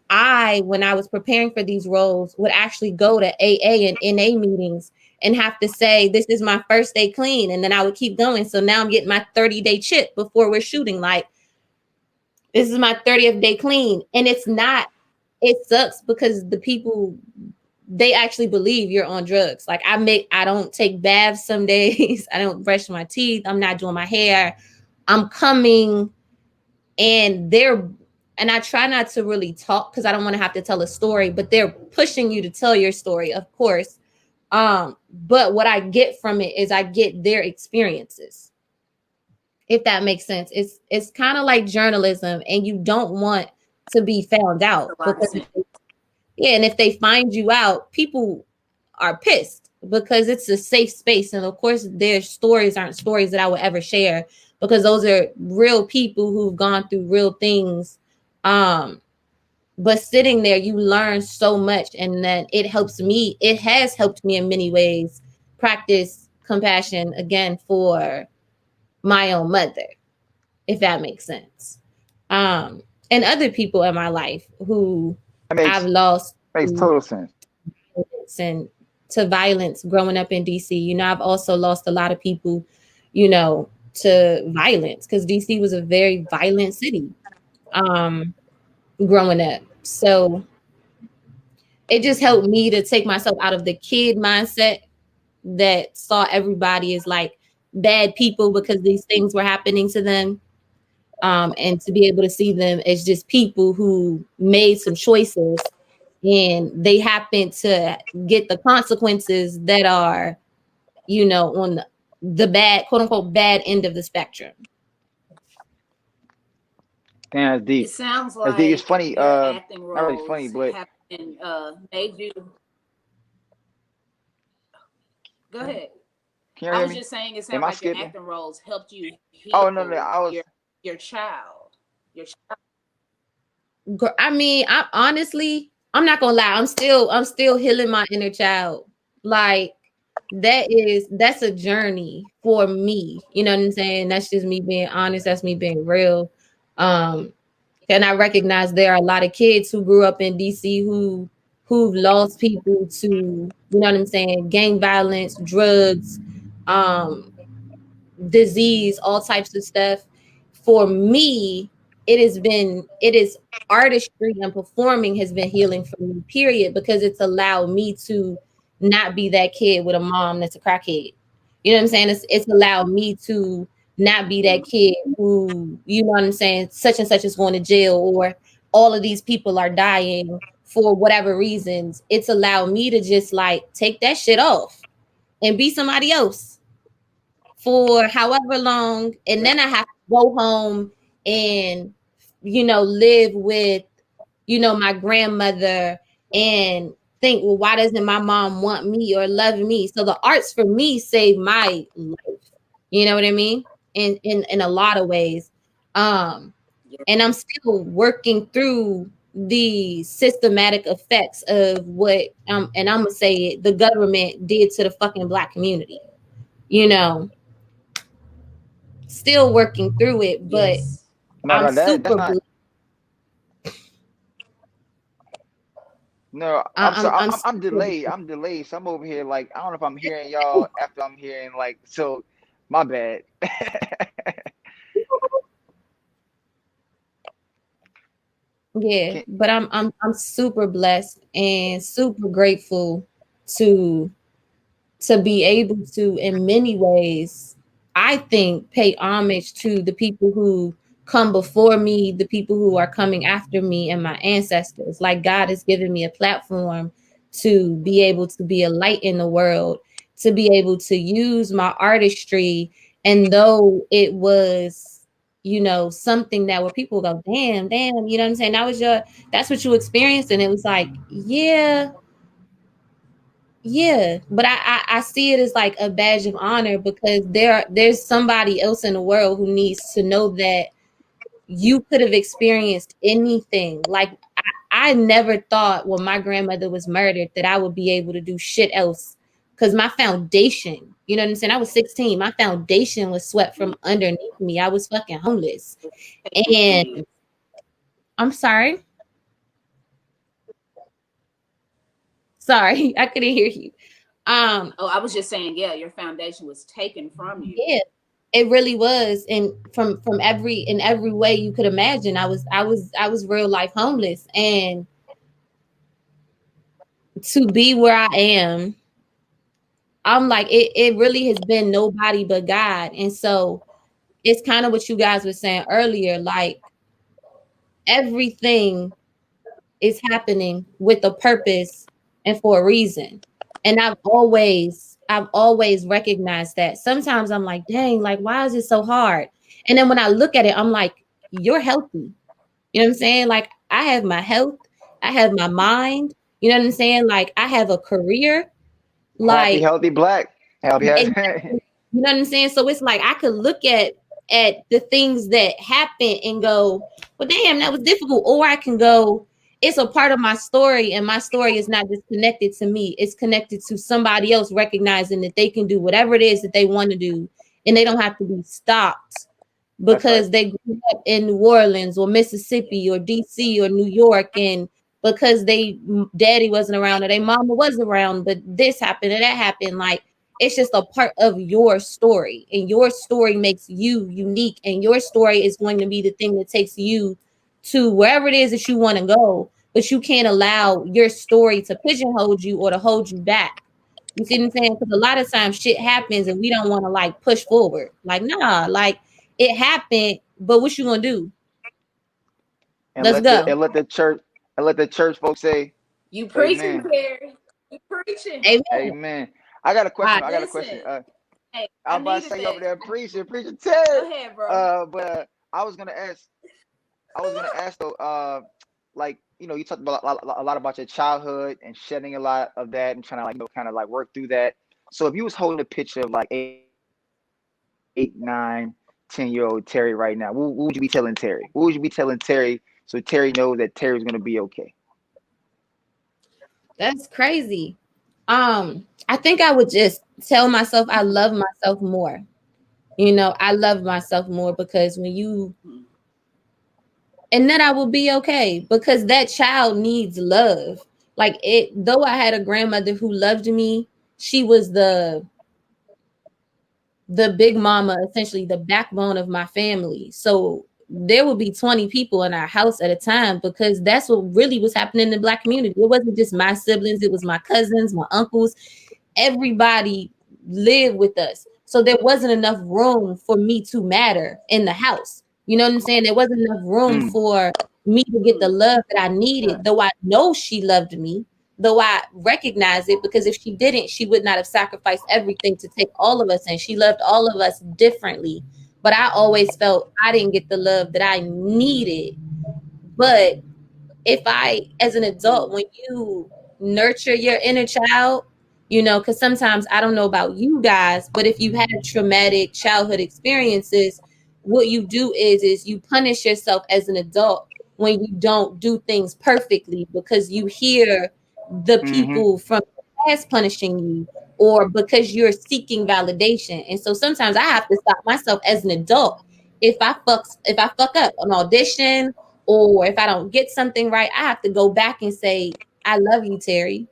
[SPEAKER 3] when I was preparing for these roles, would actually go to AA and NA meetings and have to say, this is my first day clean. And then I would keep going. So now I'm getting my 30-day chip before we're shooting. Like, this is my 30th day clean. And it sucks because the people, they actually believe you're on drugs. Like I don't take baths some days. I don't brush my teeth. I'm not doing my hair. I'm coming and I try not to really talk because I don't want to have to tell a story, but they're pushing you to tell your story, of course. But what I get from it is I get their experiences. If that makes sense. It's kind of like journalism, and you don't want to be found out because and if they find you out, people are pissed because it's a safe space. And of course, their stories aren't stories that I would ever share because those are real people who've gone through real things. But sitting there, you learn so much, and then it has helped me in many ways practice compassion again for my own mother, if that makes sense. and other people in my life who
[SPEAKER 1] That
[SPEAKER 3] I've
[SPEAKER 1] makes
[SPEAKER 3] lost
[SPEAKER 1] makes
[SPEAKER 3] to
[SPEAKER 1] total sense.
[SPEAKER 3] violence and to violence growing up in DC. You know, I've also lost a lot of people, you know, to violence because DC was a very violent city growing up. So it just helped me to take myself out of the kid mindset that saw everybody as like bad people because these things were happening to them. And to be able to see them as just people who made some choices and they happen to get the consequences that are, you know, on the bad, quote unquote, bad end of the spectrum.
[SPEAKER 1] Damn, that's
[SPEAKER 2] It
[SPEAKER 1] deep.
[SPEAKER 2] sounds
[SPEAKER 1] That's deep. It's
[SPEAKER 2] like
[SPEAKER 1] funny.
[SPEAKER 2] your acting
[SPEAKER 1] Not really funny,
[SPEAKER 2] roles
[SPEAKER 1] but
[SPEAKER 2] have been made you. Go ahead.
[SPEAKER 1] can you
[SPEAKER 2] I
[SPEAKER 1] hear
[SPEAKER 2] was
[SPEAKER 1] me?
[SPEAKER 2] just saying it
[SPEAKER 1] Am
[SPEAKER 2] sounds
[SPEAKER 1] I
[SPEAKER 2] like your
[SPEAKER 1] skipping?
[SPEAKER 2] acting roles helped you
[SPEAKER 1] Oh no, no,
[SPEAKER 2] heal
[SPEAKER 1] I was.
[SPEAKER 2] your child. Your child.
[SPEAKER 3] I mean, I honestly, I'm not gonna lie, I'm still healing my inner child. Like that's a journey for me. You know what I'm saying? That's just me being honest. That's me being real. Um, and I recognize there are a lot of kids who grew up in DC who've lost people to, you know what I'm saying, gang violence, drugs, um, disease, all types of stuff. For me, it is artistry and performing has been healing for me, period, because it's allowed me to not be that kid with a mom that's a crackhead. You know what I'm saying? It's allowed me to not be that kid who, you know what I'm saying, such and such is going to jail or all of these people are dying for whatever reasons. It's allowed me to just like take that shit off and be somebody else for however long, and then I have to go home and, you know, live with, you know, my grandmother and think, well, why doesn't my mom want me or love me? So the arts for me saved my life. You know what I mean? In a lot of ways. Um, and I'm still working through the systematic effects of what and I'm gonna say it, the government did to the fucking Black community. You know, still working through it, but
[SPEAKER 2] Yes.
[SPEAKER 1] No,
[SPEAKER 3] I'm
[SPEAKER 1] no, that's
[SPEAKER 3] super
[SPEAKER 1] not.
[SPEAKER 3] blessed.
[SPEAKER 1] No, I'm sorry.
[SPEAKER 3] I'm
[SPEAKER 1] I'm
[SPEAKER 3] super
[SPEAKER 1] delayed.
[SPEAKER 3] blessed.
[SPEAKER 1] I'm delayed. So I'm over here. Like I don't know if I'm hearing y'all after I'm hearing. Like so, my bad.
[SPEAKER 3] Yeah,
[SPEAKER 1] Can,
[SPEAKER 3] but I'm super blessed and super grateful to be able to, in many ways, I think, pay homage to the people who come before me, the people who are coming after me, and my ancestors. Like God has given me a platform to be able to be a light in the world, to be able to use my artistry. And though it was, you know, something that where people go, damn, you know what I'm saying? That's what you experienced. And it was like, yeah, but I see it as like a badge of honor because there's somebody else in the world who needs to know that you could have experienced anything. Like I never thought when my grandmother was murdered that I would be able to do shit else because my foundation, you know what I'm saying? I was 16. My foundation was swept from underneath me. I was fucking homeless. And I'm sorry. Sorry, I couldn't hear you. Um,
[SPEAKER 2] Oh, I was just saying, yeah, your foundation was taken from you.
[SPEAKER 3] yeah, it really was, and from every in every way you could imagine, I was real life homeless, and to be where I am, I'm like it really has been nobody but God, and so it's kind of what you guys were saying earlier, like everything is happening with a purpose and for a reason. And I've always recognized that. Sometimes I'm like, dang, like why is it so hard? And then when I look at it, I'm like, you're healthy. You know what I'm saying? Like I have my health, I have my mind, you know what I'm saying? Like I have a career,
[SPEAKER 1] happy,
[SPEAKER 3] like
[SPEAKER 1] healthy black. Happy,
[SPEAKER 3] exactly. You know what I'm saying? So it's like I could look at the things that happen and go, well, damn, that was difficult. Or I can go, it's a part of my story, and my story is not just connected to me. It's connected to somebody else recognizing that they can do whatever it is that they want to do, and they don't have to be stopped
[SPEAKER 1] That's right.
[SPEAKER 3] because they grew up in New Orleans or Mississippi or DC or New York, and because they daddy wasn't around or their mama was around, but this happened and that happened. Like, it's just a part of your story, and your story makes you unique, and your story is going to be the thing that takes you to wherever it is that you want to go. But you can't allow your story to pigeonhole you or to hold you back. You see what I'm saying? Because a lot of times shit happens and we don't want to like push forward. Like, nah, like it happened, but what you gonna do?
[SPEAKER 1] And
[SPEAKER 3] Let's go.
[SPEAKER 1] let the church folks say,
[SPEAKER 2] You preaching,
[SPEAKER 1] Amen.
[SPEAKER 2] Terry. You preaching.
[SPEAKER 3] Amen.
[SPEAKER 1] Amen. I got a question.
[SPEAKER 3] Right.
[SPEAKER 1] I got a question.
[SPEAKER 2] Listen, hey, I
[SPEAKER 1] I'm about to
[SPEAKER 2] needed
[SPEAKER 1] say you over
[SPEAKER 2] that.
[SPEAKER 1] there preaching Ted.
[SPEAKER 2] Go ahead, bro.
[SPEAKER 1] But I was gonna ask. I was gonna ask though. Like you talked about a lot about your childhood and shedding a lot of that and trying to like kind of like work through that. So if you was holding a picture of like 8, 9, 10-year-old Terry right now, what would you be telling Terry? What would you be telling Terry so Terry knows that Terry's gonna be okay?
[SPEAKER 3] That's crazy. I think I would just tell myself I love myself more. I love myself more because when you and then I will be okay because that child needs love. Like it, though I had a grandmother who loved me, she was the big mama, essentially the backbone of my family. So there would be 20 people in our house at a time because that's what really was happening in the Black community. It wasn't just my siblings, it was my cousins, my uncles, everybody lived with us. So there wasn't enough room for me to matter in the house. You know what I'm saying? There wasn't enough room
[SPEAKER 1] Mm,
[SPEAKER 3] for me to get the love that I needed, though I know she loved me, though I recognize it, because if she didn't, she would not have sacrificed everything to take all of us in. She loved all of us differently. But I always felt I didn't get the love that I needed. But if I, as an adult, when you nurture your inner child, because sometimes I don't know about you guys, but if you had traumatic childhood experiences, what you do is you punish yourself as an adult when you don't do things perfectly because you hear the
[SPEAKER 1] mm-hmm.
[SPEAKER 3] people from the past punishing you or because you're seeking validation. And so sometimes I have to stop myself as an adult. If I fuck up an audition or if I don't get something right, I have to go back and say, I love you, Terry.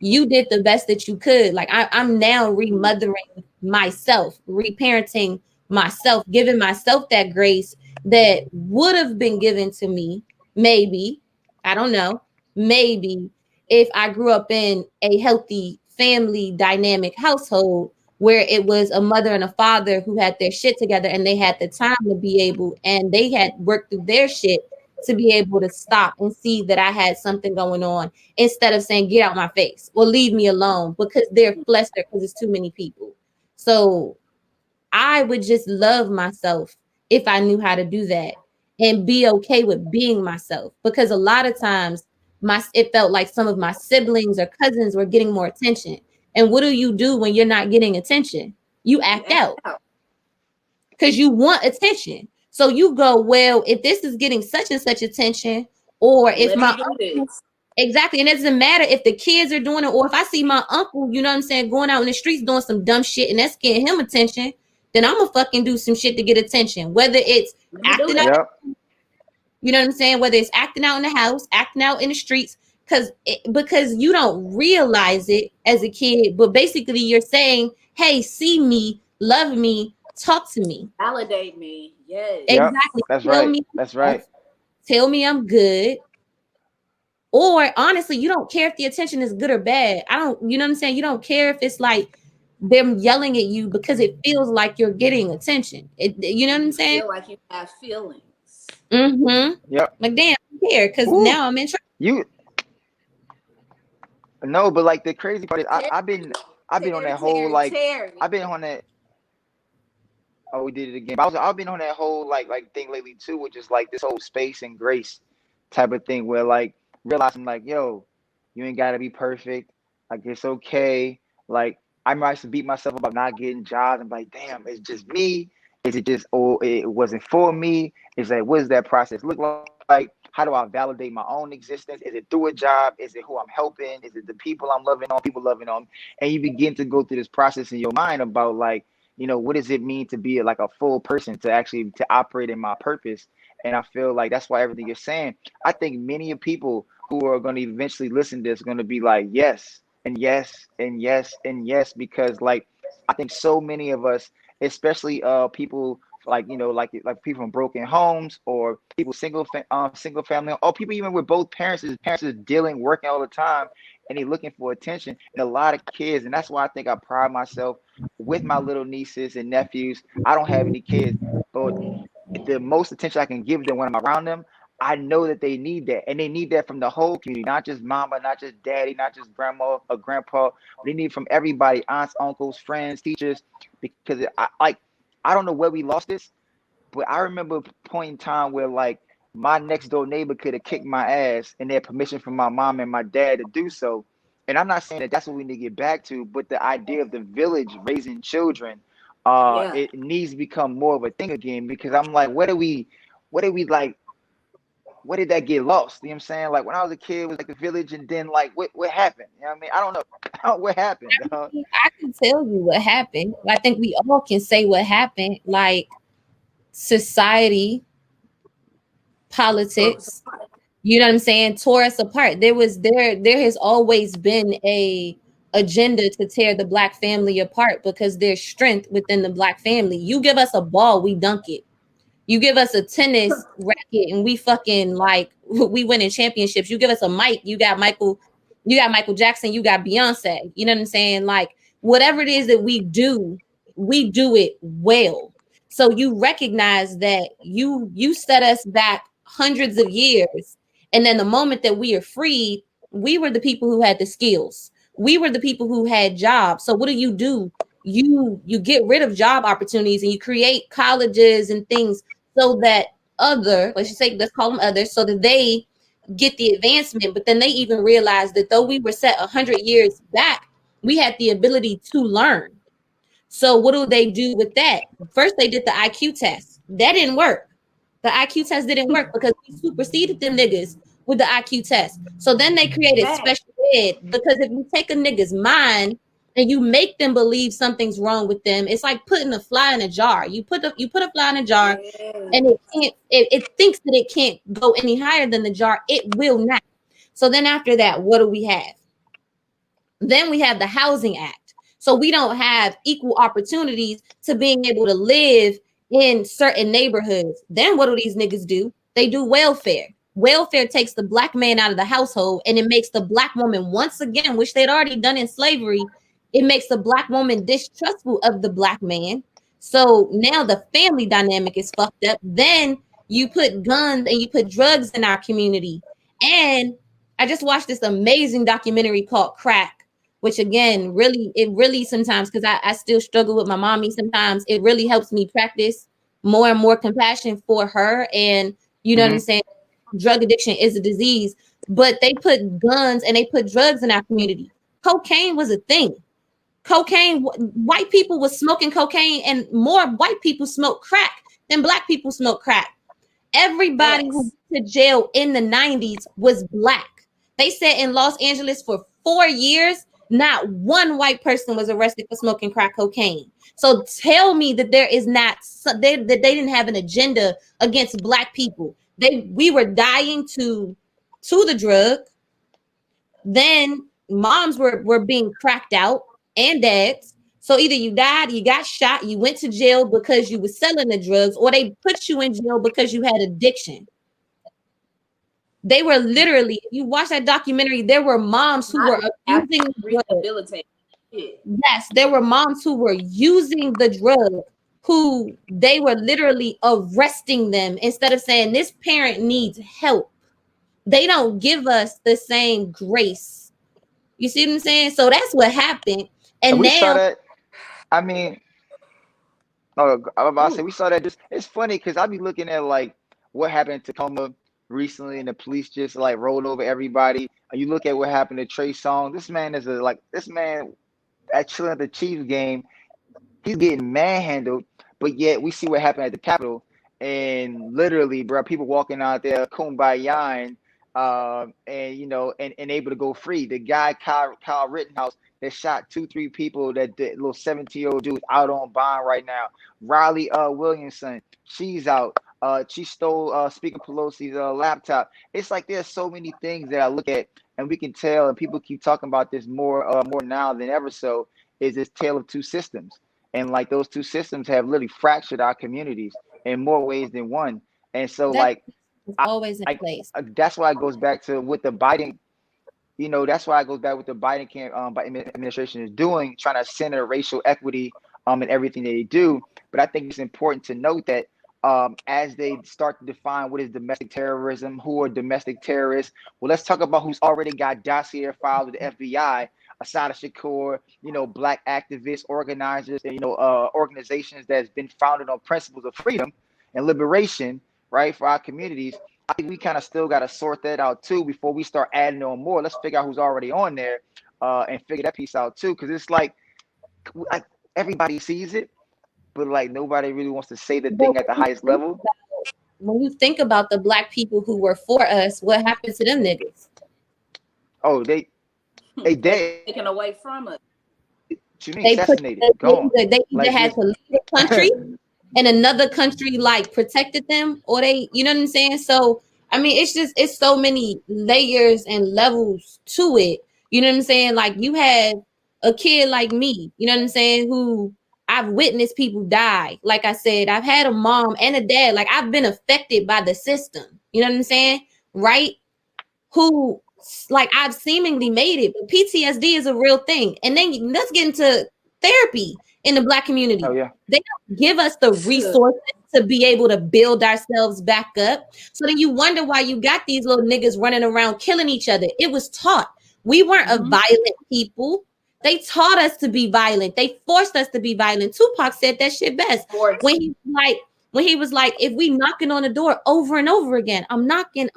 [SPEAKER 3] You did the best that you could. Like I'm now remothering myself, reparenting myself, giving myself that grace that would have been given to me, maybe, I don't know, maybe if I grew up in a healthy family dynamic household where it was a mother and a father who had their shit together and they had the time to be able and they had worked through their shit to be able to stop and see that I had something going on instead of saying, get out my face or leave me alone because they're flustered because it's too many people. So I would just love myself if I knew how to do that and be okay with being myself because a lot of times it felt like some of my siblings or cousins were getting more attention. And what do you do when you're not getting attention? You act out because you want attention. So you go, well, if this is getting such and such attention, or if
[SPEAKER 2] Let
[SPEAKER 3] my
[SPEAKER 2] me do
[SPEAKER 3] uncle,
[SPEAKER 2] this.
[SPEAKER 3] exactly, and it doesn't matter if the kids are doing it, or if I see my uncle, you know what I'm saying, going out in the streets doing some dumb shit and that's getting him attention, then I'm gonna fucking do some shit to get attention. Whether it's
[SPEAKER 2] Let me do
[SPEAKER 3] acting out,
[SPEAKER 2] that.
[SPEAKER 1] Yep.
[SPEAKER 3] you know what I'm saying, whether it's acting out in the house, acting out in the streets, because you don't realize it as a kid, but basically you're saying, hey, see me, love me, talk to me.
[SPEAKER 2] Validate me.
[SPEAKER 1] Yep.
[SPEAKER 2] Yes.
[SPEAKER 3] Exactly.
[SPEAKER 1] That's
[SPEAKER 3] Tell
[SPEAKER 1] right.
[SPEAKER 3] me
[SPEAKER 1] That's
[SPEAKER 3] I'm
[SPEAKER 1] right.
[SPEAKER 3] enough. Tell me I'm good. Or honestly, you don't care if the attention is good or bad. I don't, you know what I'm saying? You don't care if it's like them yelling at you because it feels like you're getting attention. You know what I'm
[SPEAKER 2] You
[SPEAKER 3] saying?
[SPEAKER 2] feel like you have feelings.
[SPEAKER 1] Yep.
[SPEAKER 3] Like, damn, I care because
[SPEAKER 1] Woo.
[SPEAKER 3] now I'm in trouble.
[SPEAKER 1] You No, but like the crazy part is
[SPEAKER 2] Terry,
[SPEAKER 1] I've been on
[SPEAKER 2] Terry,
[SPEAKER 1] that whole
[SPEAKER 2] Terry,
[SPEAKER 1] like
[SPEAKER 2] Terry.
[SPEAKER 1] I've been on that. Oh, we did it again. But I've been on that whole like thing lately too, which is like this whole space and grace type of thing where like realizing like, yo, you ain't gotta be perfect. Like it's okay. Like I might used to beat myself about not getting jobs and like, damn, it's just me. Is it just it wasn't for me? Is like what does that process look like? How do I validate my own existence? Is it through a job? Is it who I'm helping? Is it the people I'm loving on, people loving on? And you begin to go through this process in your mind about like, what does it mean to be like a full person, to actually to operate in my purpose? And I feel like that's why everything you're saying, I think many of people who are going to eventually listen to this are going to be like, yes, and yes, and yes, and yes, because like, I think so many of us, especially people like, like people from broken homes, or people single family, or people even with both parents is dealing, working all the time, and they looking for attention, and a lot of kids. And that's why I think I pride myself with my little nieces and nephews. I don't have any kids, but the most attention I can give them when I'm around them, I know that they need that. And they need that from the whole community, not just mama, not just daddy, not just grandma or grandpa. But they need from everybody, aunts, uncles, friends, teachers, because I don't know where we lost this, but I remember a point in time where like my next door neighbor could have kicked my ass, and they had permission from my mom and my dad to do so. And I'm not saying that that's what we need to get back to, but the idea of the village raising children,
[SPEAKER 2] Yeah.
[SPEAKER 1] it needs to become more of a thing again, because I'm like, what did we like? Where did that get lost? You know what I'm saying? Like when I was a kid, it was like the village, and then like what happened? You know what I mean? I don't know what happened.
[SPEAKER 3] I can tell you what happened. I think we all can say what happened. Like society, politics, you know what I'm saying, tore us apart. There has always been a agenda to tear the Black family apart because there's strength within the Black family. You give us a ball, we dunk it. You give us a tennis racket and we fucking like we winning championships. You give us a mic, you got Michael Jackson, you got Beyonce. You know what I'm saying? Like whatever it is that we do it well. So you recognize that you set us back hundreds of years. And then the moment that we are freed, we were the people who had the skills. We were the people who had jobs. So what do? You get rid of job opportunities and you create colleges and things so that let's call them others, so that they get the advancement. But then they even realize that though we were set 100 years back, we had the ability to learn. So what do they do with that? First, they did the IQ test. That didn't work. The IQ test didn't work because we superseded them niggas with the IQ test. So then they created special ed, because if you take a nigga's mind and you make them believe something's wrong with them, it's like putting a fly in a jar. You put a fly in a jar, and it thinks that it can't go any higher than the jar. It will not. So then after that, what do we have? Then we have the Housing Act. So we don't have equal opportunities to being able to live in certain neighborhoods. Then what do these niggas do? They do welfare. Welfare takes the Black man out of the household, and it makes the Black woman, once again, which they'd already done in slavery, it makes the Black woman distrustful of the Black man. So now the family dynamic is fucked up. Then you put guns and you put drugs in our community. And I just watched this amazing documentary called Crack, which again, really sometimes, because I still struggle with my mommy sometimes, it really helps me practice more and more compassion for her. And you know what I'm saying? Drug addiction is a disease, but they put guns and they put drugs in our community. Cocaine was a thing. White people was smoking cocaine, and more white people smoke crack than Black people smoke crack. Everybody who went to jail in the 90s was Black. They said in Los Angeles for 4 years, not one white person was arrested for smoking crack cocaine. So tell me that there is not that they didn't have an agenda against Black people. We were dying to the drug. Then moms were being cracked out, and dads. So either you died, you got shot, you went to jail because you were selling the drugs, or they put you in jail because you had addiction. They were literally, if you watch that documentary, there were moms who were abusing the drug. Yes, there were moms who were using the drug, who they were literally arresting them instead of saying this parent needs help. They don't give us the same grace. You see what I'm saying? So that's what happened. And
[SPEAKER 1] we
[SPEAKER 3] now
[SPEAKER 1] saw that. I mean, I'm about to say we saw that. Just it's funny because I be looking at like what happened in Tacoma recently, and the police just like rolled over everybody. And you look at what happened to Trey Songz. This man at chilling at the Chiefs game. He's getting manhandled, but yet we see what happened at the Capitol, and literally, bro, people walking out there kumbaya, and able to go free. The guy Kyle Rittenhouse that shot 2-3 people, that little 17-year-old dude out on bond right now. Riley Williamson, she's out. She stole Speaker Pelosi's laptop. It's like there's so many things that I look at and we can tell, and people keep talking about this more now than ever. So is this tale of two systems, and like those two systems have literally fractured our communities in more ways than one. And so
[SPEAKER 3] That
[SPEAKER 1] like
[SPEAKER 3] is always in place.
[SPEAKER 1] that's why it goes back to what the Biden, that's why it goes back with the Biden administration is doing, trying to center racial equity in everything they do. But I think it's important to note that as they start to define what is domestic terrorism, who are domestic terrorists, well, let's talk about who's already got dossier filed with the FBI. Asada Shakur, Black activists, organizers, and organizations that's been founded on principles of freedom and liberation, right, for our communities. I think we kind of still got to sort that out too before we start adding on more. Let's figure out who's already on there and figure that piece out too, because it's like everybody sees it, but like nobody really wants to say the thing at the highest level.
[SPEAKER 3] When you think about the Black people who were for us, what happened to them niggas?
[SPEAKER 1] Oh, they dead.
[SPEAKER 2] Taken away from us.
[SPEAKER 1] They assassinated.
[SPEAKER 3] They either had to leave the country and another country like protected them, or they, you know what I'm saying? So I mean, it's so many layers and levels to it. You know what I'm saying? Like you had a kid like me, you know what I'm saying, who I've witnessed people die. Like I said, I've had a mom and a dad. Like I've been affected by the system. You know what I'm saying? Right? Who like I've seemingly made it, but PTSD is a real thing. And then let's get into therapy in the Black community.
[SPEAKER 1] Oh, yeah.
[SPEAKER 3] They don't give us the resources to be able to build ourselves back up. So then you wonder why you got these little niggas running around killing each other. It was taught. We weren't a violent people. They taught us to be violent. They forced us to be violent. Tupac said that shit best when he was like, if we knocking on the door over and over again, I'm knocking.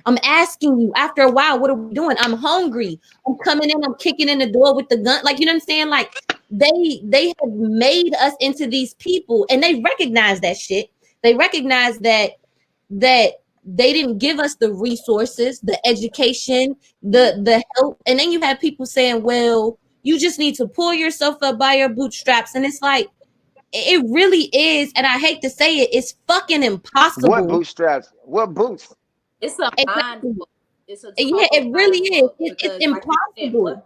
[SPEAKER 3] I'm asking you. After a while, what are we doing? I'm hungry. I'm coming in. I'm kicking in the door with the gun. Like, you know what I'm saying? Like they have made us into these people, and they recognize that shit. They recognize that they didn't give us the resources, the education, the help. And then you have people saying, well, you just need to pull yourself up by your bootstraps. And it's like, it really is. And I hate to say it, it's fucking impossible.
[SPEAKER 1] What bootstraps? What boots?
[SPEAKER 2] It's a mindful. It's a
[SPEAKER 3] it really is. It's impossible.
[SPEAKER 2] Like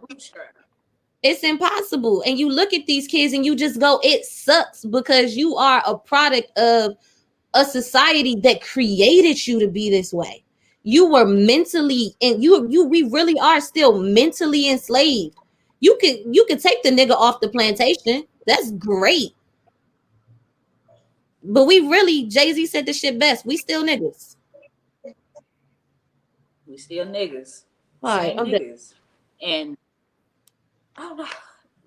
[SPEAKER 3] it's impossible. And you look at these kids and you just go, it sucks, because you are a product of a society that created you to be this way. You were mentally, and we really are still mentally enslaved. You could take the nigga off the plantation. That's great. But we really, Jay-Z said the shit best. We still niggas.
[SPEAKER 2] We still niggas.
[SPEAKER 3] All right,
[SPEAKER 2] niggas. And I don't know.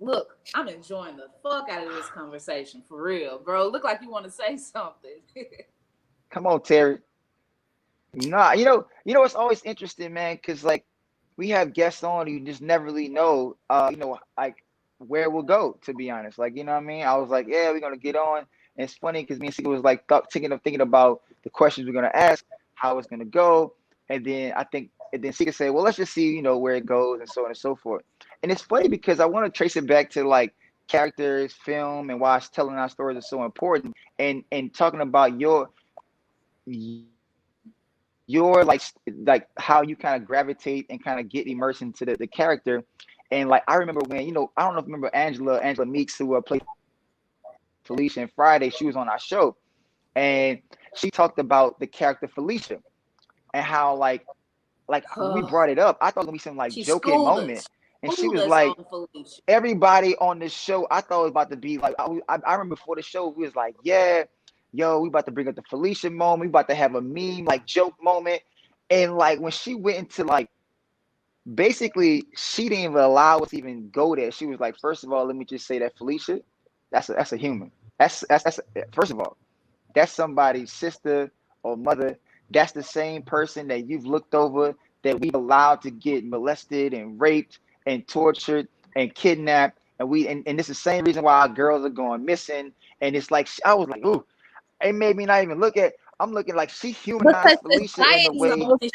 [SPEAKER 2] Look, I'm enjoying the fuck out of this conversation, for real, bro. Look like you want to say something.
[SPEAKER 1] Come on, Terry. Nah, you know it's always interesting, man, because like we have guests on, you just never really know, like where we'll go. To be honest, like you know what I mean. I was like, yeah, we're gonna get on. And it's funny because me and Sika was like thinking about the questions we're gonna ask, how it's gonna go, and then Sika said, well, let's just see, where it goes, and so on and so forth. And it's funny because I want to trace it back to like characters, film, and why telling our stories is so important, and talking about your like how you kind of gravitate and kind of get immersed into the character. And like I remember when, I don't know if you remember Angela Meeks, who played Felicia in Friday. She was on our show, and she talked about the character Felicia and how like when we brought it up, I thought it was gonna be some like joking moment. And she was like, everybody on the show, I thought it was about to be like, I remember before the show, we was like, yeah, yo, we about to bring up the Felicia moment. We about to have a meme, like joke moment. And like when she went into like, basically, she didn't even allow us to even go there. She was like, first of all, let me just say that Felicia, that's a human. That's first of all, that's somebody's sister or mother. That's the same person that you've looked over, that we've allowed to get molested and raped and tortured and kidnapped. And it's the same reason why our girls are going missing. And it's like, I was like, ooh, it made me not even look at, I'm looking like she humanized Felicia in a way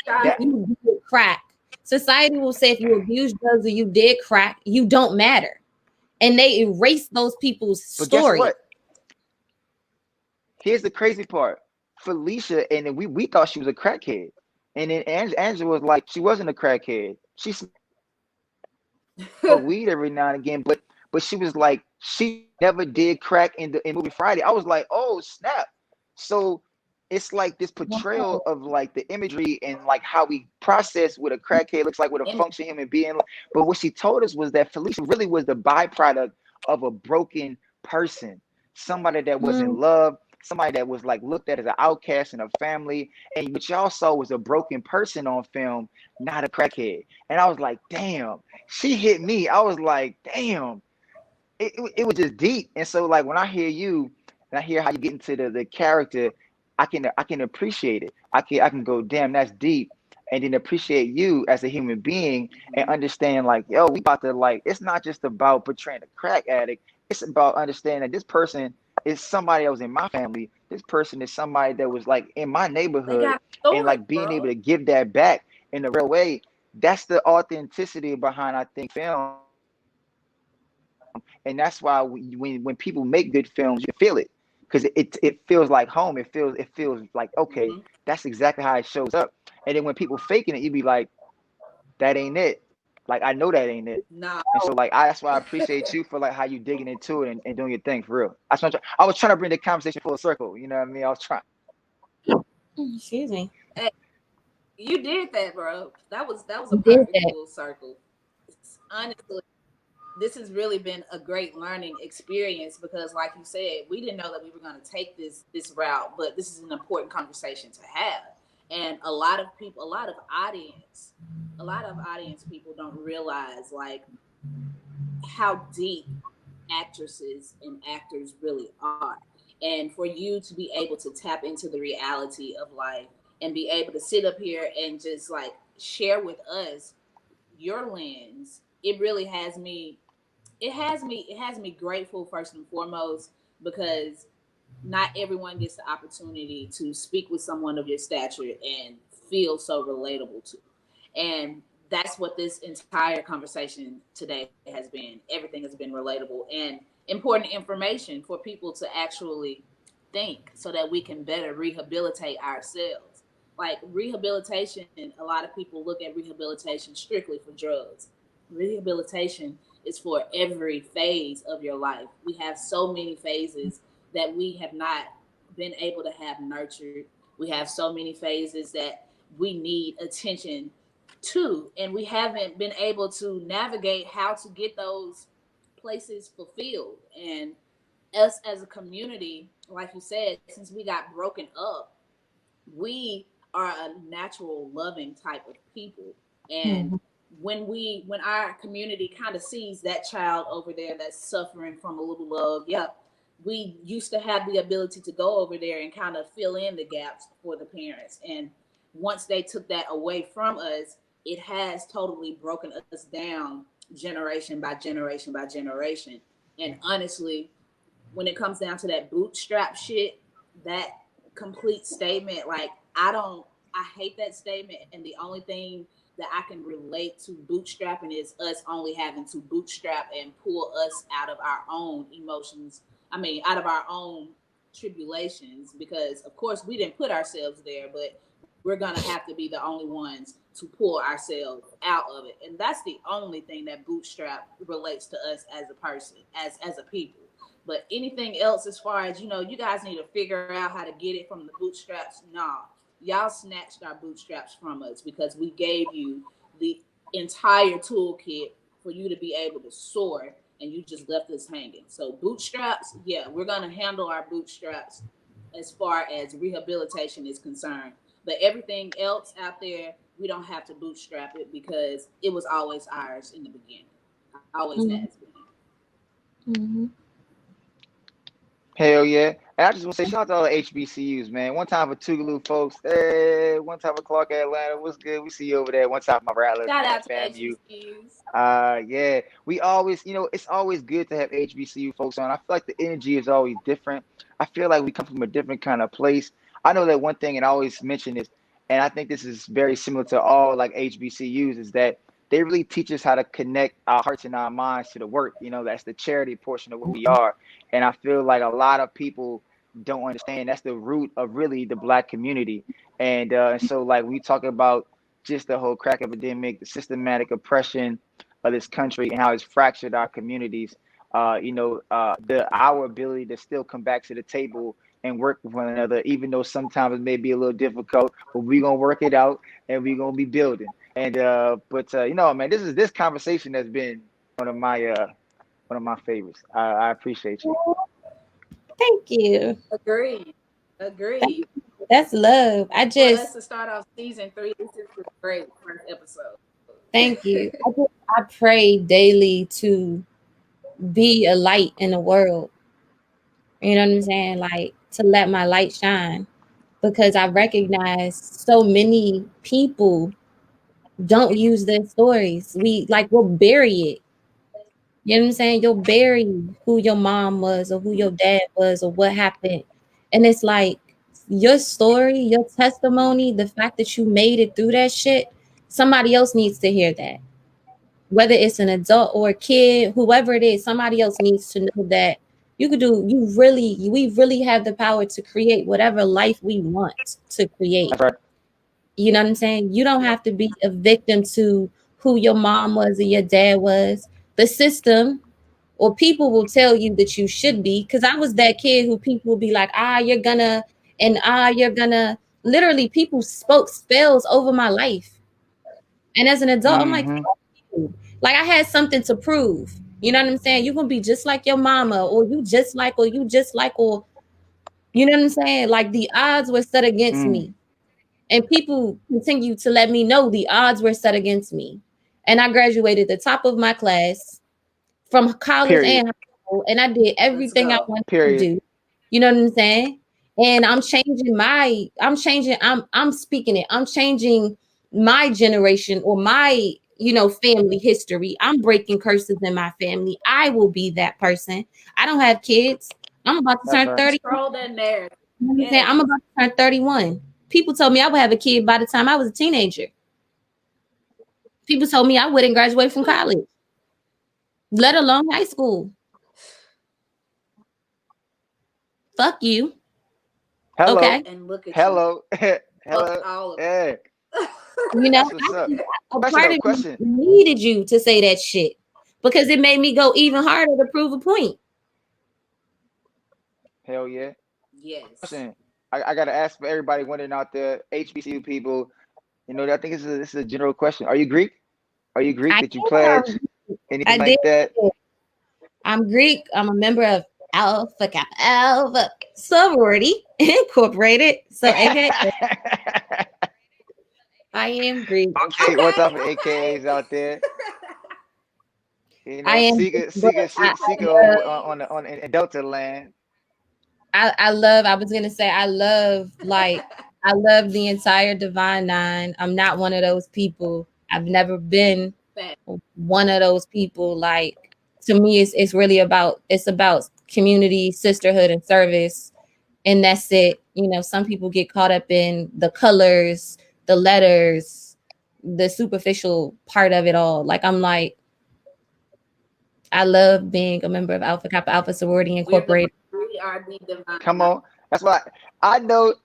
[SPEAKER 1] that
[SPEAKER 3] you crack. Society will say if you abuse drugs or you did crack, you don't matter. And they erase those people's
[SPEAKER 1] But guess
[SPEAKER 3] story.
[SPEAKER 1] what? Here's the crazy part. Felicia, and then we thought she was a crackhead. And then Angela was like, she wasn't a crackhead. She smoked weed every now and again, but she was like, she never did crack in movie Friday. I was like, oh snap. So it's like this portrayal of like the imagery and like how we process what a crackhead looks like, what a functioning human being. But what she told us was that Felicia really was the byproduct of a broken person, somebody that was in love, somebody that was like looked at as an outcast in a family. And what y'all saw was a broken person on film, not a crackhead. And I was like, damn, she hit me. I was like, damn, it was just deep. And so like when I hear you and I hear how you get into the character, I can appreciate it. I can go, damn, that's deep. And then appreciate you as a human being and understand like, yo, we about to like, it's not just about portraying a crack addict. It's about understanding that this person is somebody that was in my family. This person is somebody that was like in my neighborhood and like being able to give that back in a real way. That's the authenticity behind, I think, film. And that's why when people make good films, you feel it because it feels like home. It feels like, okay, that's exactly how it shows up. And then when people faking it, you be like, that ain't it. Like I know that ain't it.
[SPEAKER 2] No.
[SPEAKER 1] And so like that's why I appreciate you for like how you digging into it and doing your thing for real. I was trying to bring the conversation full circle. You know what I mean? I was trying.
[SPEAKER 3] Excuse me.
[SPEAKER 2] Hey, you did that, bro. That was a perfect full circle. Honestly, this has really been a great learning experience because, like you said, we didn't know that we were going to take this route, but this is an important conversation to have. And a lot of people, a lot of audience people don't realize like how deep actresses and actors really are. And for you to be able to tap into the reality of life and be able to sit up here and just like share with us your lens, it really has me grateful first and foremost because not everyone gets the opportunity to speak with someone of your stature and feel so relatable to. And that's what this entire conversation today has been. Everything has been relatable and important information for people to actually think so that we can better rehabilitate ourselves. Like rehabilitation, a lot of people look at rehabilitation strictly for drugs. Rehabilitation is for every phase of your life. We have so many phases that we have not been able to have nurtured. We have so many phases that we need attention to, and we haven't been able to navigate how to get those places fulfilled. And us as a community, like you said, since we got broken up, we are a natural loving type of people. And when our community kind of sees that child over there that's suffering from a little love, we used to have the ability to go over there and kind of fill in the gaps for the parents. And once they took that away from us, it has totally broken us down generation by generation by generation. And honestly, when it comes down to that bootstrap shit, that complete statement, like I hate that statement. And the only thing that I can relate to bootstrapping is us only having to bootstrap and pull us out of our own emotions. I mean, out of our own tribulations, because of course we didn't put ourselves there, but we're going to have to be the only ones to pull ourselves out of it. And that's the only thing that bootstrap relates to us as a person, as a people. But anything else, as far as, you guys need to figure out how to get it from the bootstraps. Nah, y'all snatched our bootstraps from us because we gave you the entire toolkit for you to be able to soar, and you just left us hanging. So bootstraps, yeah, we're going to handle our bootstraps as far as rehabilitation is concerned. But everything else out there, we don't have to bootstrap it because it was always ours in the beginning. Always has been.
[SPEAKER 1] Hell yeah. And I just want to say shout out to all the HBCUs, man. One time for Tougaloo folks. Hey, one time for Clark Atlanta. What's good? We see you over there. One time for my Rattlers.
[SPEAKER 2] Shout out to
[SPEAKER 1] FAMU.
[SPEAKER 2] HBCUs.
[SPEAKER 1] Yeah. We always, it's always good to have HBCU folks on. I feel like the energy is always different. I feel like we come from a different kind of place. I know that one thing, and I always mention this, and I think this is very similar to all like HBCUs, is that they really teach us how to connect our hearts and our minds to the work. That's the charity portion of who we are. And I feel like a lot of people don't understand that's the root of really the Black community. And so like we talk about just the whole crack epidemic, the systematic oppression of this country and how it's fractured our communities. Our ability to still come back to the table and work with one another, even though sometimes it may be a little difficult, but we're gonna work it out and we're gonna be building. And man, this conversation has been one of my favorites. I appreciate you.
[SPEAKER 3] Thank you.
[SPEAKER 2] Agreed. Agreed.
[SPEAKER 3] That's love.
[SPEAKER 2] For us to start off season 3, this is a great first episode.
[SPEAKER 3] Thank you. I pray daily to be a light in the world. You know what I'm saying? Like, to let my light shine, because I recognize so many people don't use their stories. We'll bury it. You know what I'm saying? You'll bury who your mom was or who your dad was or what happened. And it's like your story, your testimony, the fact that you made it through that shit, somebody else needs to hear that. Whether it's an adult or a kid, whoever it is, somebody else needs to know that we really have the power to create whatever life we want to create.
[SPEAKER 1] That's right.
[SPEAKER 3] You know what I'm saying? You don't have to be a victim to who your mom was or your dad was. The system or people will tell you that you should be, because I was that kid who people will be like, you're gonna, literally people spoke spells over my life. And as an adult, I'm like, I had something to prove. You know what I'm saying? You're gonna be just like your mama, or you just like, or you know what I'm saying? Like, the odds were set against me. And people continue to let me know the odds were set against me. And I graduated the top of my class from college and high school, and I did everything I wanted to do. You know what I'm saying? And I'm changing my generation or my, family history. I'm breaking curses in my family. I will be that person. I don't have kids. I'm about to turn 30.
[SPEAKER 2] Control that narrative.
[SPEAKER 3] You know what I'm saying? I'm about to turn 31. People told me I would have a kid by the time I was a teenager. People told me I wouldn't graduate from college, let alone high school. Fuck you.
[SPEAKER 1] Hello.
[SPEAKER 3] Okay.
[SPEAKER 2] And look at
[SPEAKER 1] Hello.
[SPEAKER 2] you.
[SPEAKER 1] Hello.
[SPEAKER 2] All of
[SPEAKER 1] Yeah.
[SPEAKER 3] A part of me needed you to say that shit, because it made me go even harder to prove a point.
[SPEAKER 1] Hell yeah.
[SPEAKER 2] Yes.
[SPEAKER 1] Question. I gotta ask for everybody wondering out there, HBCU people. I think this is a general question. Are you Greek? Did you pledge anything like that?
[SPEAKER 3] I'm Greek. I'm a member of Alpha Kappa Alpha Sorority Incorporated. So AKA, I am Greek.
[SPEAKER 1] Okay, what's up, AKAs out there?
[SPEAKER 3] I am
[SPEAKER 1] SIKA on in Delta land.
[SPEAKER 3] I love the entire Divine Nine. I'm not one of those people. I've never been one of those people. Like, to me, it's really about community, sisterhood, and service, and that's it. Some people get caught up in the colors, the letters, the superficial part of it all. Like, I love being a member of Alpha Kappa Alpha Sorority Incorporated.
[SPEAKER 2] We are the Divine.
[SPEAKER 1] Come on, that's why I know.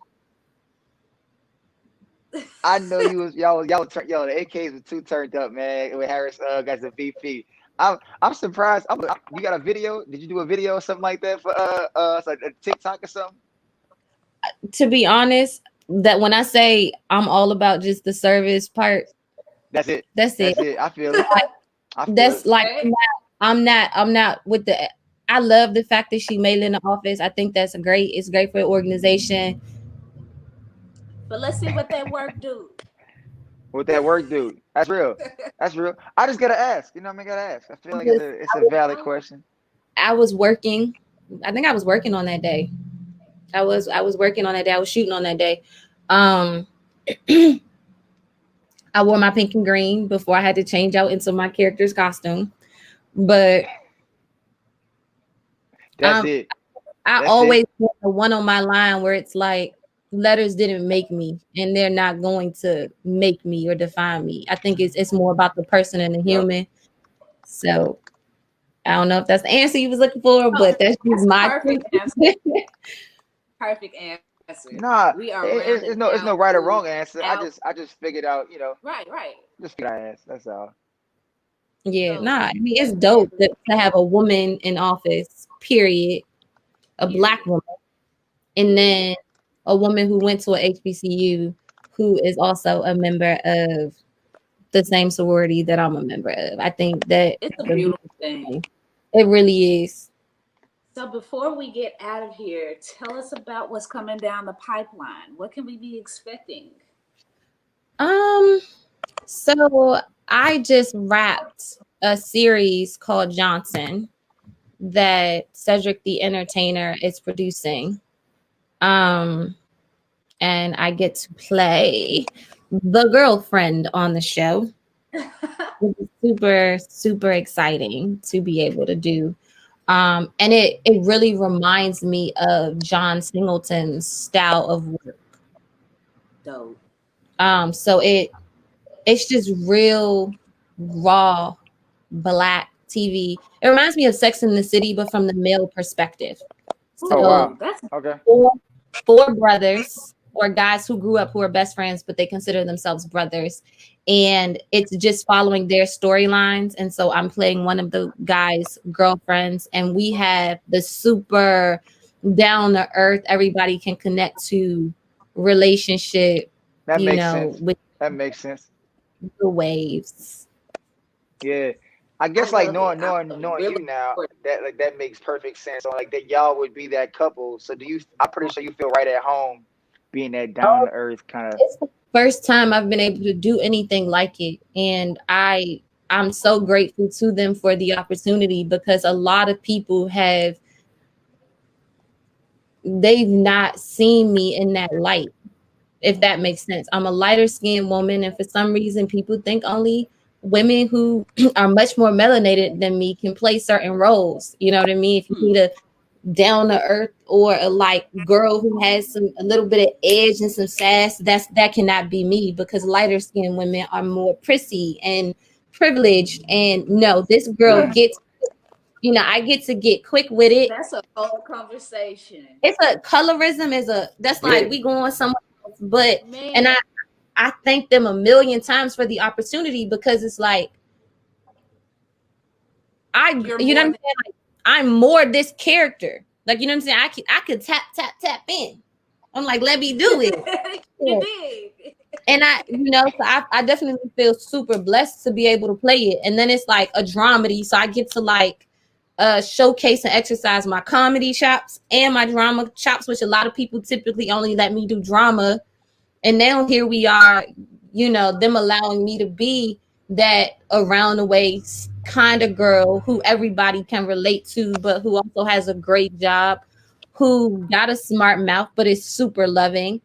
[SPEAKER 1] You was y'all the AKs were too turned up, man. With Harris got the VP. I'm surprised. You got a video? Did you do a video or something like that for a TikTok or something?
[SPEAKER 3] To be honest, that when I say I'm all about just the service part,
[SPEAKER 1] that's it. I feel
[SPEAKER 3] it. I'm not with the. I love the fact that she made it in the office. I think that's great. It's great for the organization.
[SPEAKER 2] But let's see what that work do.
[SPEAKER 1] That's real. I just gotta ask. I gotta ask. I feel like it's a valid question.
[SPEAKER 3] I was working. I think I was working on that day. I was working on that day. I was shooting on that day. I wore my pink and green before I had to change out into my character's costume. But
[SPEAKER 1] that's it.
[SPEAKER 3] I always get the one on my line where it's like, letters didn't make me, and they're not going to make me or define me. I think it's more about the person and the
[SPEAKER 1] Yep.
[SPEAKER 3] human. So I don't know if that's the answer you was looking for, but that's just
[SPEAKER 2] That's a
[SPEAKER 3] my
[SPEAKER 2] perfect
[SPEAKER 3] truth.
[SPEAKER 2] answer. Perfect answer.
[SPEAKER 1] Nah,
[SPEAKER 2] We are
[SPEAKER 1] it's
[SPEAKER 2] rounding
[SPEAKER 1] no
[SPEAKER 2] out
[SPEAKER 1] right or
[SPEAKER 2] to
[SPEAKER 1] wrong answer. I
[SPEAKER 2] out.
[SPEAKER 1] just figured out,
[SPEAKER 2] Right.
[SPEAKER 1] just figured I asked. That's all.
[SPEAKER 3] Yeah,
[SPEAKER 2] So
[SPEAKER 3] nah. I mean, it's dope
[SPEAKER 2] definitely
[SPEAKER 3] to have a woman in office. Period. A black
[SPEAKER 2] period.
[SPEAKER 3] woman, and then a woman who went to a HBCU who is also a member of the same sorority that I'm a member of. I think that
[SPEAKER 2] It's a
[SPEAKER 3] the
[SPEAKER 2] beautiful
[SPEAKER 3] beautiful
[SPEAKER 2] thing.
[SPEAKER 3] thing. It really is.
[SPEAKER 2] So before we get out of here, tell us about what's coming down the pipeline. What can we be expecting?
[SPEAKER 3] Um, so I just wrapped a series called Johnson that Cedric the Entertainer is producing. Um, and I get to play the girlfriend on the show. It's super, super exciting to be able to do. And it really reminds me of John Singleton's style of work.
[SPEAKER 2] Dope.
[SPEAKER 3] So it's just real raw black TV. It reminds me of Sex in the City, but from the male perspective.
[SPEAKER 1] Oh
[SPEAKER 3] So
[SPEAKER 2] Ooh,
[SPEAKER 1] wow.
[SPEAKER 2] that's
[SPEAKER 1] Okay.
[SPEAKER 3] four brothers or guys who grew up who are best friends, but they consider themselves brothers. And it's just following their storylines. And so I'm playing one of the guys' girlfriends, and we have the super down to earth, everybody can connect to relationship,
[SPEAKER 1] That makes sense.
[SPEAKER 3] with
[SPEAKER 1] That makes sense.
[SPEAKER 3] the waves.
[SPEAKER 1] Yeah. I
[SPEAKER 2] I
[SPEAKER 1] guess like
[SPEAKER 2] love it.
[SPEAKER 1] knowing
[SPEAKER 2] I'm
[SPEAKER 1] knowing knowing
[SPEAKER 2] really
[SPEAKER 1] you now,
[SPEAKER 2] looking
[SPEAKER 1] that makes perfect sense. So like that y'all would be that couple. So do you? I'm pretty sure you feel right at home being that down
[SPEAKER 3] Oh,
[SPEAKER 1] to earth kind of.
[SPEAKER 3] it's the first time I've been able to do anything like it. And I'm so grateful to them for the opportunity, because a lot of people they've not seen me in that light, if that makes sense. I'm a lighter skinned woman, and for some reason people think only women who are much more melanated than me can play certain roles. You know what I mean? If you
[SPEAKER 2] Hmm.
[SPEAKER 3] need a down to earth or a like girl who has a little bit of edge and some sass, that cannot be me, because lighter skinned women are more prissy and privileged. And no, this girl
[SPEAKER 1] Mm,
[SPEAKER 3] gets, I get to get quick with it.
[SPEAKER 2] That's a whole conversation.
[SPEAKER 3] It's a colorism is a that's like
[SPEAKER 1] yeah.
[SPEAKER 3] we going somewhere else. But and
[SPEAKER 2] Man,
[SPEAKER 3] I thank them a million times for the opportunity, because it's like
[SPEAKER 2] you're
[SPEAKER 3] you know what
[SPEAKER 2] more
[SPEAKER 3] I'm
[SPEAKER 2] than
[SPEAKER 3] saying? Like, I'm more this character. Like, you know what I'm saying? I could tap in. I'm like, let me do it.
[SPEAKER 2] you
[SPEAKER 3] Yeah.
[SPEAKER 2] did.
[SPEAKER 3] And so I definitely feel super blessed to be able to play it. And then it's like a dramedy. So I get to like showcase and exercise my comedy chops and my drama chops, which a lot of people typically only let me do drama. And now here we are, them allowing me to be that around the way kind of girl who everybody can relate to, but who also has a great job, who got a smart mouth, but is super loving.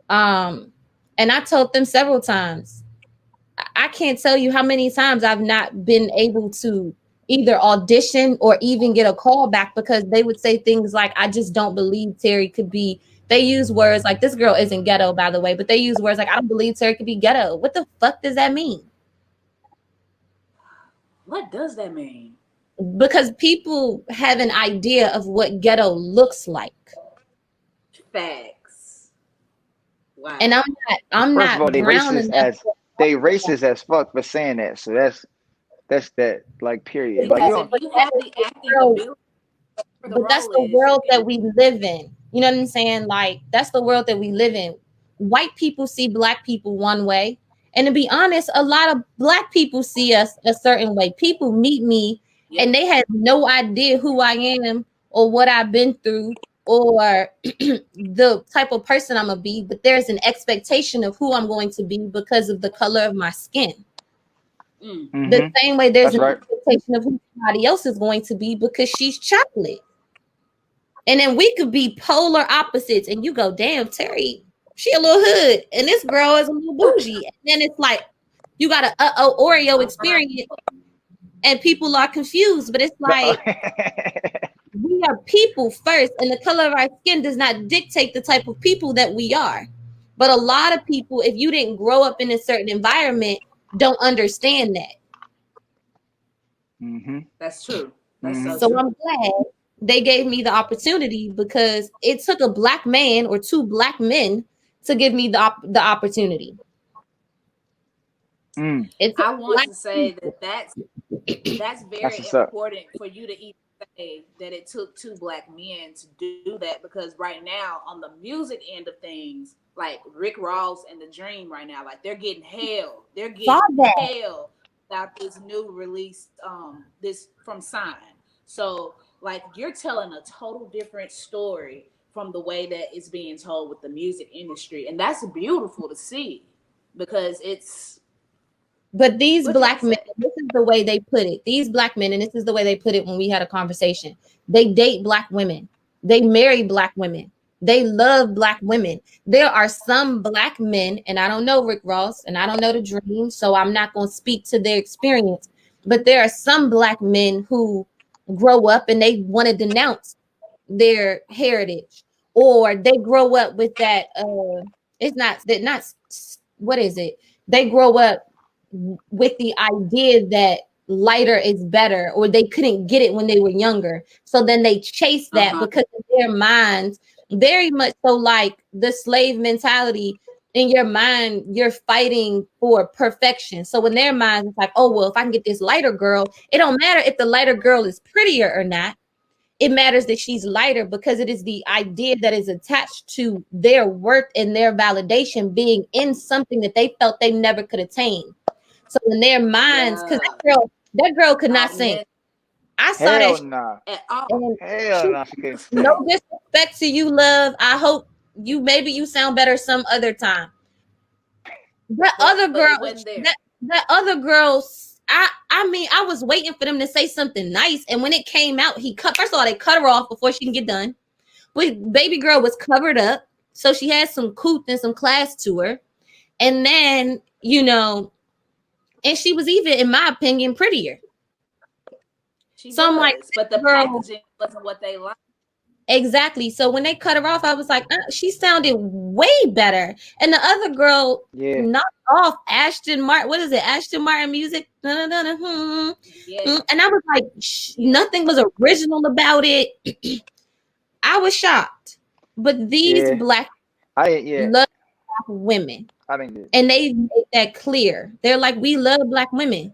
[SPEAKER 3] And I told them several times, I can't tell you how many times I've not been able to either audition or even get a call back, because they would say things like, I just don't believe Terri could be. They use words like, this girl isn't ghetto, by the way, but they use words like, I don't believe Terri could be ghetto. What the fuck does that mean?
[SPEAKER 2] What does that mean?
[SPEAKER 3] Because people have an idea of what ghetto looks like.
[SPEAKER 2] Facts.
[SPEAKER 3] And
[SPEAKER 2] Wow.
[SPEAKER 3] I'm
[SPEAKER 1] First of all,
[SPEAKER 3] not brown enough.
[SPEAKER 1] they racist as fuck for saying that. So that's that like period. Like you
[SPEAKER 2] Because if
[SPEAKER 1] don't.
[SPEAKER 2] you have the acting
[SPEAKER 3] But
[SPEAKER 2] ability for the
[SPEAKER 3] but that's
[SPEAKER 2] role
[SPEAKER 3] the
[SPEAKER 2] is, you
[SPEAKER 3] world
[SPEAKER 2] can
[SPEAKER 3] that we live in. You know what I'm saying? Like, that's the world that we live in. White people see black people one way. And to be honest, a lot of black people see us a certain way. People meet me
[SPEAKER 2] yep.
[SPEAKER 3] and they have no idea who I am or what I've been through or the type of person I'm going to be. But there's an expectation of who I'm going to be because of the color of my skin.
[SPEAKER 2] Mm.
[SPEAKER 3] The
[SPEAKER 1] Mm-hmm.
[SPEAKER 3] same way there's
[SPEAKER 1] That's
[SPEAKER 3] an
[SPEAKER 1] right.
[SPEAKER 3] expectation of who somebody else is going to be because she's chocolate. And then we could be polar opposites. And you go, damn, Terri, she a little hood. And this girl is a little bougie. And then it's like, you got a Oreo experience and people are confused. But it's like, we are people first, and the color of our skin does not dictate the type of people that we are. But a lot of people, if you didn't grow up in a certain environment, don't understand that.
[SPEAKER 2] That's true. That's so
[SPEAKER 3] So
[SPEAKER 2] true.
[SPEAKER 3] I'm glad they gave me the opportunity, because it took a black man or two black men to give me the opportunity.
[SPEAKER 2] I want to say that's very
[SPEAKER 1] That's
[SPEAKER 2] important for you to even say that it took two black men to do that, because right now on the music end of things, like Rick Ross and The Dream right now, like they're getting hell. They're getting hell about this new release, this from Sign. So like you're telling a total different story from the way that it's being told with the music industry. And that's beautiful to see, because it's
[SPEAKER 3] But these black men, this is the way they put it. These black men, and this is the way they put it when we had a conversation. They date black women. They marry black women. They love black women. There are some black men, and I don't know Rick Ross, and I don't know The Dream, so I'm not going to speak to their experience. But there are some black men who grow up and they want to denounce their heritage, or they grow up with that. It's not that, not what is it? They grow up with the idea that lighter is better, or they couldn't get it when they were younger, so then they chase that because in their minds, very much so like the slave mentality. In your mind, you're fighting for perfection. So in their minds, it's like, oh well, if I can get this lighter girl, it don't matter if the lighter girl is prettier or not. It matters that she's lighter, because it is the idea that is attached to their worth and their validation being in something that they felt they never could attain. So in their minds, because that girl could not sing. I saw that
[SPEAKER 2] at all.
[SPEAKER 1] Hell no, she couldn't sing.
[SPEAKER 3] No disrespect to you, love. I hope maybe you sound better some other time. That other girl, I mean, I was waiting for them to say something nice, and when it came out, first of all, they cut her off before she can get done. But baby girl was covered up, so she had some couth and some class to her. And then, and she was even, in my opinion, prettier.
[SPEAKER 2] I'm like, but the packaging wasn't what they liked.
[SPEAKER 3] Exactly. So when they cut her off, I was like, she sounded way better. And the other girl knocked off Ashton Martin. What is it? Ashton Martin music. And I was like, nothing was original about it. I was shocked. But these black love black women. And they made that clear. They're like, we love black women.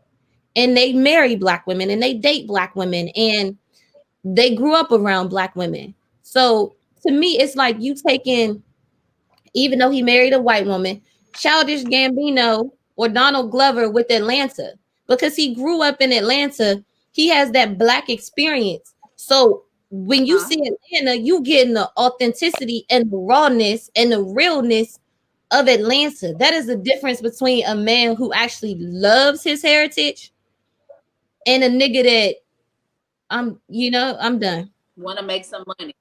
[SPEAKER 3] And they marry black women and they date black women. And they grew up around black women. So to me, it's like you taking, even though he married a white woman, Childish Gambino or Donald Glover with Atlanta, because he grew up in Atlanta. He has that black experience. So when you see Atlanta, you getting the authenticity and the rawness and the realness of Atlanta. That is the difference between a man who actually loves his heritage and a nigga that I'm done.
[SPEAKER 2] Want to make some money.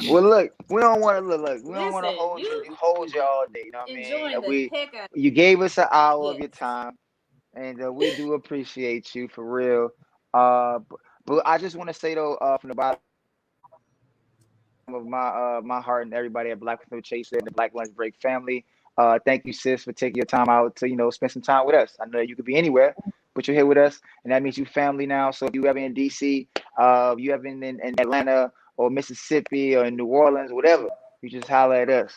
[SPEAKER 1] Well, look, we don't want to look. We don't want to hold you all day. You know what I mean? You gave us an hour of your time, and we do appreciate you for real. But I just want to say though, from the bottom of my heart and everybody at BlackWithNoChaser and the Black Lunch Break family, thank you, sis, for taking your time out to spend some time with us. I know you could be anywhere, but you're here with us, and that means you family now. So if you ever in DC, you ever in Atlanta or Mississippi or in New Orleans, whatever, you just holler at us.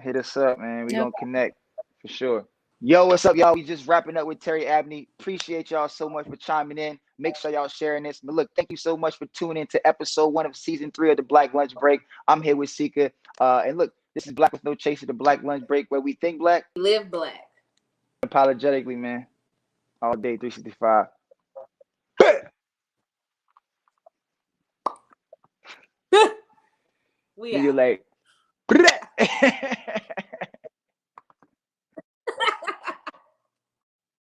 [SPEAKER 1] Hit us up, man. We gonna connect for sure. Yo, what's up, y'all? We just wrapping up with Terri Abney. Appreciate y'all so much for chiming in. Make sure y'all sharing this. But look, thank you so much for tuning in to episode 1 of season 3 of the Black Lunch Break. I'm here with SIKA. And look, this is BlackWithNoChaser, the Black Lunch Break, where we think black,
[SPEAKER 2] live black.
[SPEAKER 1] Apologetically, man. All day, 365.
[SPEAKER 2] We
[SPEAKER 1] you're like